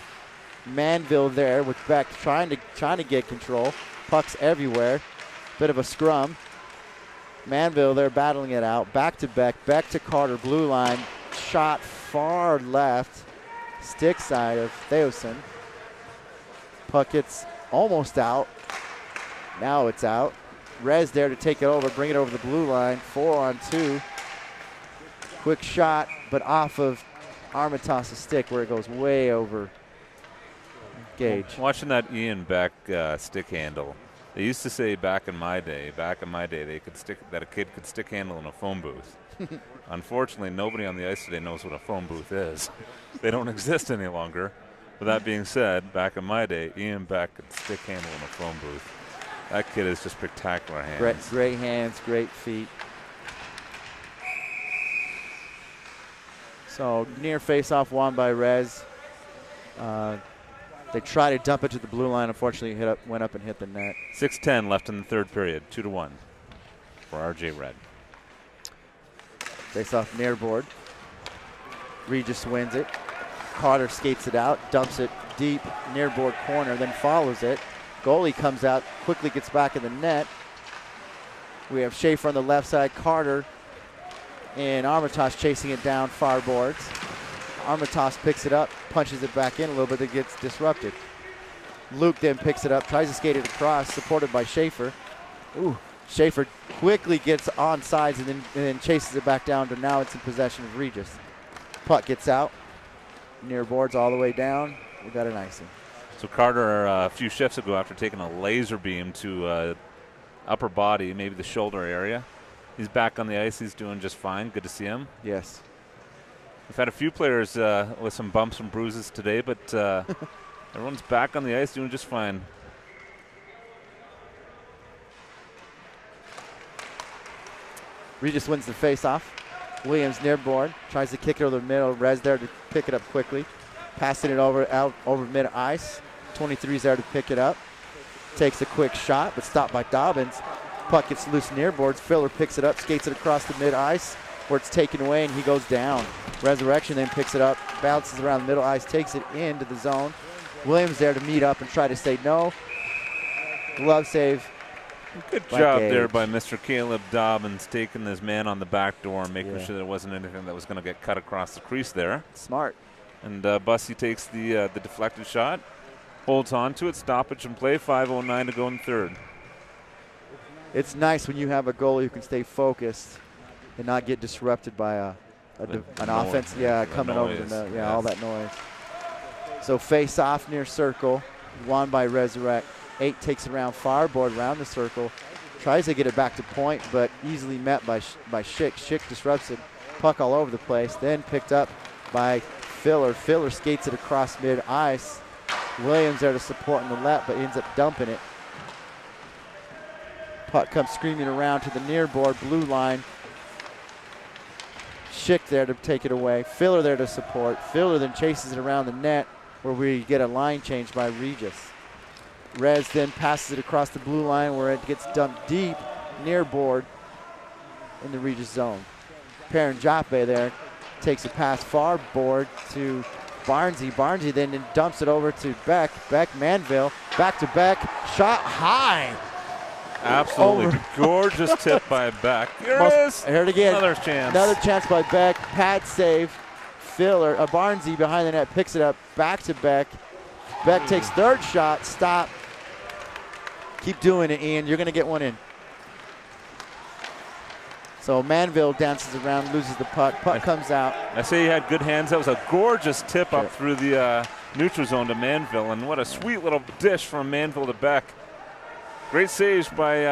Manville there with Beck trying to get control. Puck's everywhere. Bit of a scrum. Manville there battling it out. Back to Beck. Beck to Carter. Blue line. Shot far left. Stick side of Thausen. Puck gets almost out. Now it's out. Rez there to take it over, bring it over the blue line. 4-on-2. Quick shot, but off of Armitage's stick where it goes way over Gage. Watching that Ian Beck stick handle. They used to say back in my day, that a kid could stick handle in a phone booth. Unfortunately, nobody on the ice today knows what a phone booth is. They don't exist any longer. With that being said, back in my day, Ian Beck could stick handle in a phone booth. That kid is just spectacular hands. Great hands, great feet. So near face-off won by Rez. They try to dump it to the blue line. Unfortunately, went up and hit the net. 6:10 left in the third period. 2-1 for RJ Red. Face-off near board. Regis wins it. Carter skates it out, dumps it deep near board corner, then follows it. Goalie comes out, quickly gets back in the net. We have Schaefer on the left side, Carter and Armitage chasing it down far boards. Armitage picks it up, punches it back in a little bit, it gets disrupted. Luke then picks it up, tries to skate it across, supported by Schaefer. Ooh, Schaefer quickly gets on sides and then chases it back down to now it's in possession of Regis. Puck gets out, near boards all the way down. We got an icing. So Carter, a few shifts ago, after taking a laser beam to upper body, maybe the shoulder area, he's back on the ice. He's doing just fine. Good to see him. Yes. We've had a few players with some bumps and bruises today, but everyone's back on the ice doing just fine. Regis wins the face-off. Williams near board, tries to kick it over the middle. Rez there to pick it up quickly. Passing it out over mid-ice. 23's there to pick it up. Takes a quick shot, but stopped by Dobbins. Puck gets loose near boards. Filler picks it up, skates it across the mid-ice, where it's taken away, and he goes down. Resurrection then picks it up, bounces around the middle ice, takes it into the zone. Williams there to meet up and try to say no. Glove save. Good by job Gage. there by Mr. Caleb Dobbins, taking his man on the back door and making Yeah. sure there wasn't anything that was going to get cut across the crease there. Smart. And Bussy takes the deflected shot, holds on to it, stoppage and play, 5:09 to go in third. It's nice when you have a goalie who can stay focused and not get disrupted by an noise. offense. Yeah, coming over the noise, all yes. that noise. So face off near circle, won by Resurrect. 8 takes it around far board, around the circle, tries to get it back to point, but easily met by Schick. Schick disrupts it, puck all over the place, then picked up by Filler. Filler skates it across mid-ice. Williams there to support in the left, but ends up dumping it. Puck comes screaming around to the near board, blue line. Schick there to take it away. Filler there to support. Filler then chases it around the net, where we get a line change by Regis. Rez then passes it across the blue line, where it gets dumped deep near board in the Regis zone. Perrin Jappe there takes a pass far board to Barnesy. Barnesy then dumps it over to Beck. Beck, Manville, back to Beck. Shot high. Absolutely Over. gorgeous tip by Beck. Here it is. Here it again. Another chance. Another chance by Beck. Pad save. Filler, Barnesy behind the net picks it up. Back to Beck. Beck takes third shot. Stop. Keep doing it, Ian. You're going to get one in. So Manville dances around, loses the puck. Puck comes out. I say he had good hands. That was a gorgeous tip Yeah. up through the neutral zone to Manville, and what a sweet little dish from Manville to Beck. Great saves by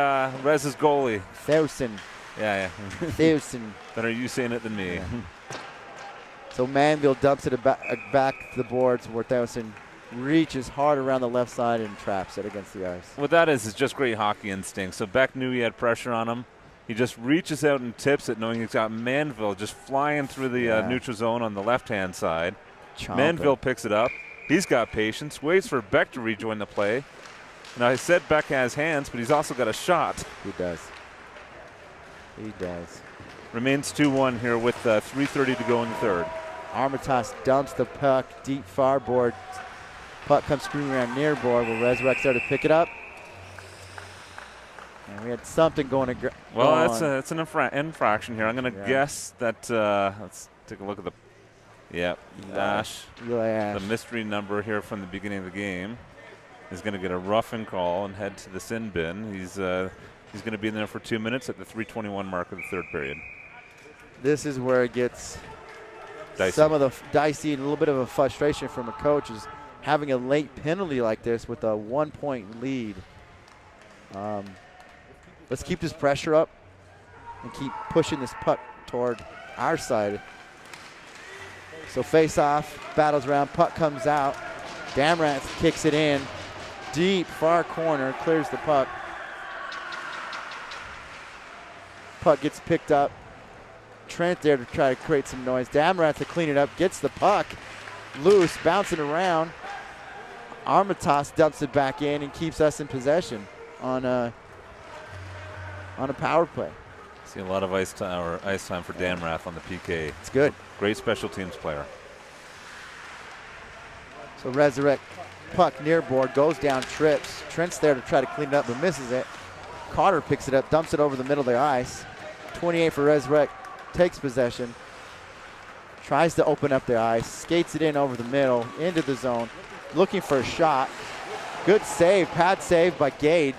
Rez's goalie. Thewson. Yeah. Thewson. Better you saying it than me. Yeah. So Manville dumps it back to the boards where Thewson reaches hard around the left side and traps it against the ice. What that is just great hockey instinct. So Beck knew he had pressure on him. He just reaches out and tips it, knowing he's got Manville just flying through the neutral zone on the left-hand side. Chomp Manville it. picks it up. He's got patience, waits for Beck to rejoin the play. Now, I said Beck has hands, but he's also got a shot. He does. He does. Remains 2-1 here with 3:30 to go in the third. Armitage dumps the puck deep far board. Puck comes screaming around near board. Will Resurrect's there to pick it up. And we had something going to Well, that's an infraction here. I'm going to Yeah. guess that, let's take a look at the, Ash. Eli Ash. The mystery number here from the beginning of the game is going to get a roughing call and head to the sin bin. He's going to be in there for 2 minutes at the 3:21 mark of the third period. This is where it gets Dicey. some of the dicey and a little bit of a frustration from a coach is having a late penalty like this with a 1-point lead. Let's keep this pressure up and keep pushing this puck toward our side. So face off, battles around, puck comes out. Damrat kicks it in. Deep, far corner, clears the puck. Puck gets picked up. Trent there to try to create some noise. Damrat to clean it up, gets the puck loose, bouncing around. Armitage dumps it back in and keeps us in possession on a power play. See a lot of ice time for Damrath on the PK. It's good. Great special teams player. So Resurrect puck near board, goes down, trips. Trent's there to try to clean it up, but misses it. Carter picks it up, dumps it over the middle of the ice. 28 for Resurrect, takes possession. Tries to open up the ice, skates it in over the middle, into the zone, looking for a shot. Good save, pad save by Gage,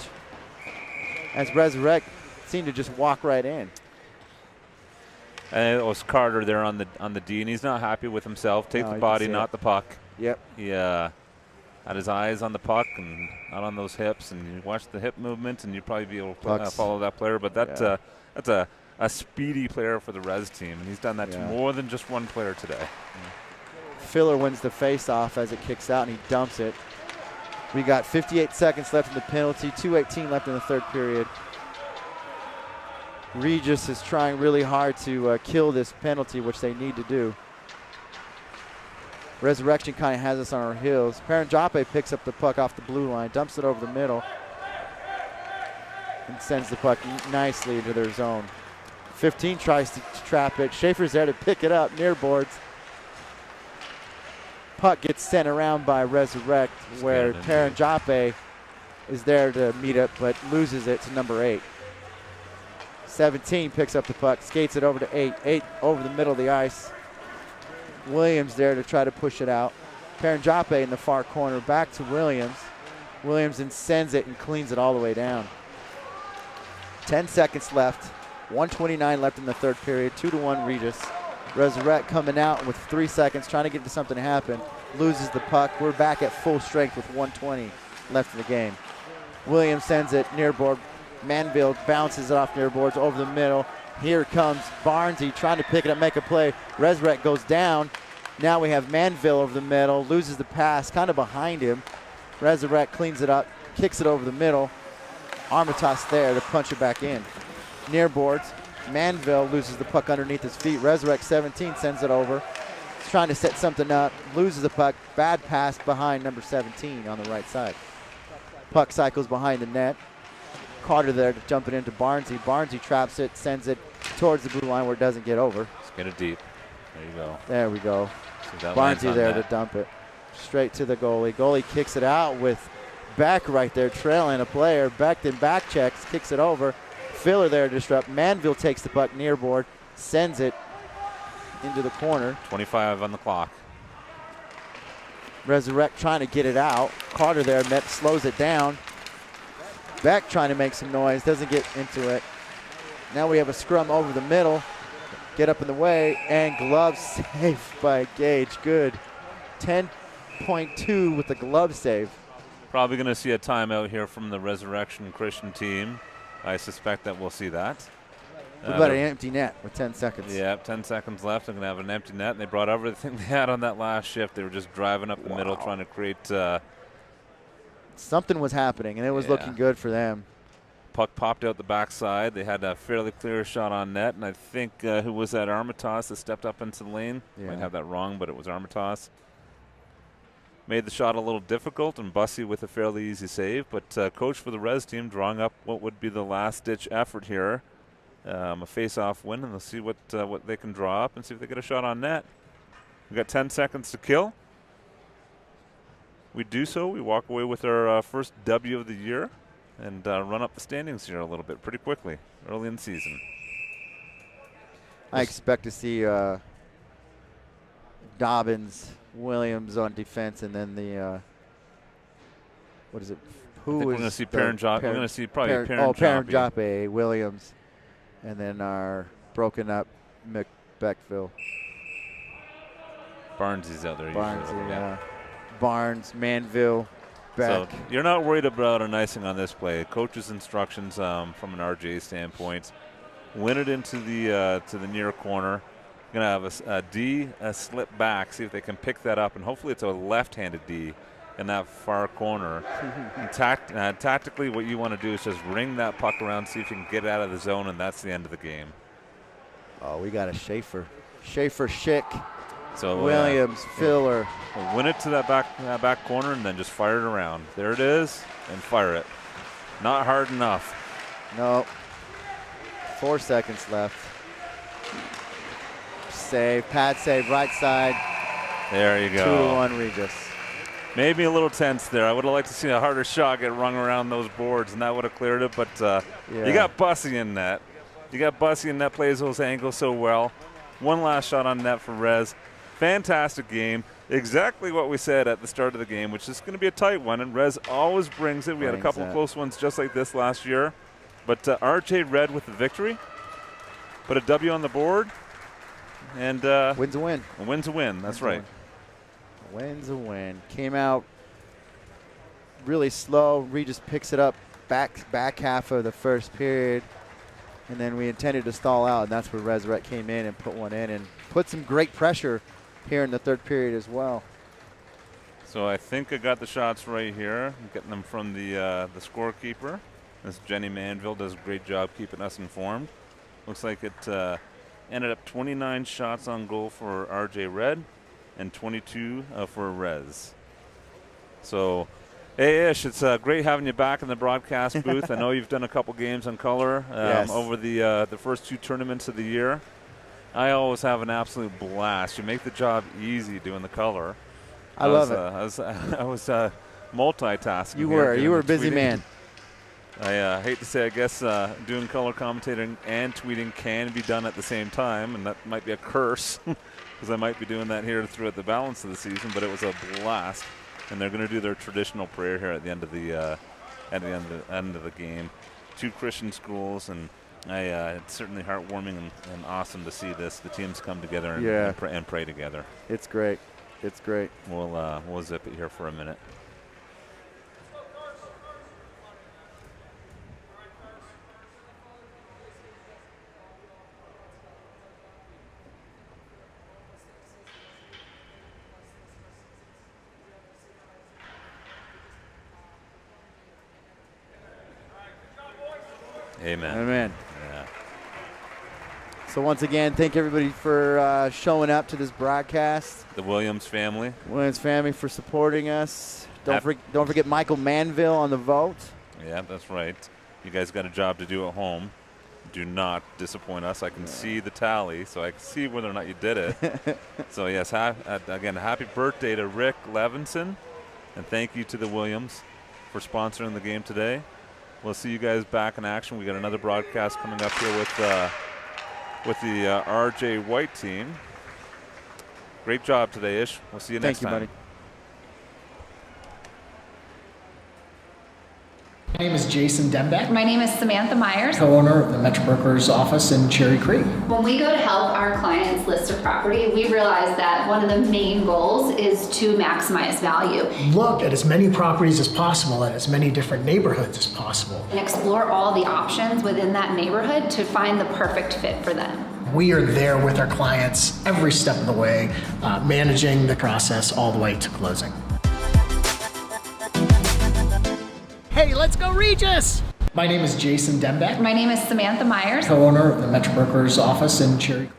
as Resurrect seemed to just walk right in. And it was Carter there on the D, and he's not happy with himself. Take the body, not the puck. Yep. He had his eyes on the puck and not on those hips, and you watch the hip movement, and you'd probably be able to follow that player. But that's a speedy player for the Res team, and he's done that to more than just one player today. Filler wins the face-off as it kicks out, and he dumps it. We got 58 seconds left in the penalty, 2:18 left in the third period. Regis is trying really hard to kill this penalty, which they need to do. Resurrection kind of has us on our heels. Paranjape picks up the puck off the blue line, dumps it over the middle, and sends the puck nicely into their zone. 15 tries to trap it. Schaefer's there to pick it up near boards. Puck gets sent around by Resurrect, where Paranjape is there to meet up, but loses it to number 8. 17 picks up the puck, skates it over to 8. 8 over the middle of the ice. Williams there to try to push it out. Paranjape in the far corner, back to Williams. Williams then sends it and cleans it all the way down. 10 seconds left. 1:29 left in the third period. 2-1 Regis. Resurrect coming out with 3 seconds, trying to get to something to happen. Loses the puck. We're back at full strength with 1:20 left in the game. Williams sends it near board. Manville bounces it off near boards over the middle. Here comes Barnesy trying to pick it up, make a play. Resurrect goes down. Now we have Manville over the middle, loses the pass, kind of behind him. Resurrect cleans it up, kicks it over the middle. Armitage there to punch it back in. Near boards, Manville loses the puck underneath his feet. Resurrect 17 sends it over. He's trying to set something up, loses the puck. Bad pass behind number 17 on the right side. Puck cycles behind the net. Carter there to jump it into Barnesy. Barnesy traps it, sends it towards the blue line where it doesn't get over. Just get it deep. There you go. There we go. So Barnesy there to dump it. Straight to the goalie. Goalie kicks it out with Beck right there trailing a player. Beck then back checks, kicks it over. Filler there to disrupt. Manville takes the puck near board, sends it into the corner. 25 on the clock. Resurrect trying to get it out. Carter there slows it down. Beck trying to make some noise, doesn't get into it. Now we have a scrum over the middle. Get up in the way, and glove save by Gage. Good. 10.2 with the glove save. Probably going to see a timeout here from the Resurrection Christian team. I suspect that we'll see that. What about an empty net with 10 seconds? Yeah, 10 seconds left. They're going to have an empty net, and they brought everything they had on that last shift. They were just driving up the middle, trying to create... something was happening, and it was looking good for them. Puck popped out the backside. They had a fairly clear shot on net, and I think who was that, Armitage, that stepped up into the lane? Might have that wrong, but it was Armitage. Made the shot a little difficult, and Bussy with a fairly easy save, but coach for the Res team drawing up what would be the last-ditch effort here. A face-off win, and they'll see what they can draw up and see if they get a shot on net. We've got 10 seconds to kill. We do so. We walk away with our first W of the year and run up the standings here a little bit pretty quickly early in the season. I expect to see Dobbins, Williams on defense, and then the what is it? Who is we're going to see Paranjape. We're going to see probably Paranjape, Williams, and then our broken up Beckville. Barnes is out there. Barnes, Barnes, Manville, Beck. So you're not worried about an icing on this play. Coach's instructions from an RJ standpoint: win it into the near corner. You're gonna have a D slip back, see if they can pick that up, and hopefully it's a left-handed D in that far corner. And tactically, what you want to do is just ring that puck around, see if you can get it out of the zone, and that's the end of the game. Oh, we got a Schaefer, Schick. So Williams, Filler. We'll win it to that back corner and then just fire it around. There it is, and fire it. Not hard enough. No. 4 seconds left. Save, pad save, right side. There you go. 2-1 Regis. Maybe a little tense there. I would have liked to see a harder shot get rung around those boards, and that would have cleared it, but You got Bussy in net. You got Bussy in net, plays those angles so well. One last shot on net for Rez. Fantastic game. Exactly what we said at the start of the game, which is going to be a tight one, and Rez always brings it. We had a couple of close ones just like this last year. But RJ Red with the victory. Put a W on the board. And Win's a win. A win's a win. That's right. Win's a win. Came out really slow. Regis picks it up back half of the first period. And then we intended to stall out, and that's where Resurrect came in and put one in and put some great pressure here in the third period as well. So I think I got the shots right here. I'm getting them from the scorekeeper. This Jenny Manville does a great job keeping us informed. Looks like it ended up 29 shots on goal for RJ Red and 22 for Rez. So, hey Ish, it's great having you back in the broadcast booth. I know you've done a couple games on color over the first 2 tournaments of the year. I always have an absolute blast. You make the job easy doing the color. I love it. I was multitasking. You were a busy man. I hate to say, I guess doing color commentating and tweeting can be done at the same time, and that might be a curse because I might be doing that here throughout the balance of the season. But it was a blast, and they're going to do their traditional prayer here at the end of the end of the game. 2 Christian schools, and it's certainly heartwarming and awesome to see the teams come together and pray together. It's great. It's great. We'll zip it here for a minute. Amen. Amen. Yeah. So once again, thank everybody for showing up to this broadcast. The Williams family. Williams family for supporting us. Don't forget Michael Manville on the vote. Yeah, that's right. You guys got a job to do at home. Do not disappoint us. I can see the tally, so I can see whether or not you did it. So yes, again, happy birthday to Rick Levinson, and thank you to the Williams for sponsoring the game today. We'll see you guys back in action. We got another broadcast coming up here with the RJ White team. Great job today, Ish. We'll see you next time. Thank you, buddy. My name is Jason Dembeck, My name is Samantha Myers. co-owner of the Metro Brokers office in Cherry Creek. When we go to help our clients list a property, we realize that one of the main goals is to maximize value Look at as many properties as possible in as many different neighborhoods as possible. and explore all the options within that neighborhood to find the perfect fit for them. We are there with our clients every step of the way, managing the process all the way to closing. Hey, let's go Regis! My name is Jason Dembeck, My name is Samantha Myers. co-owner of the Metro Brokers office in Cherry Creek.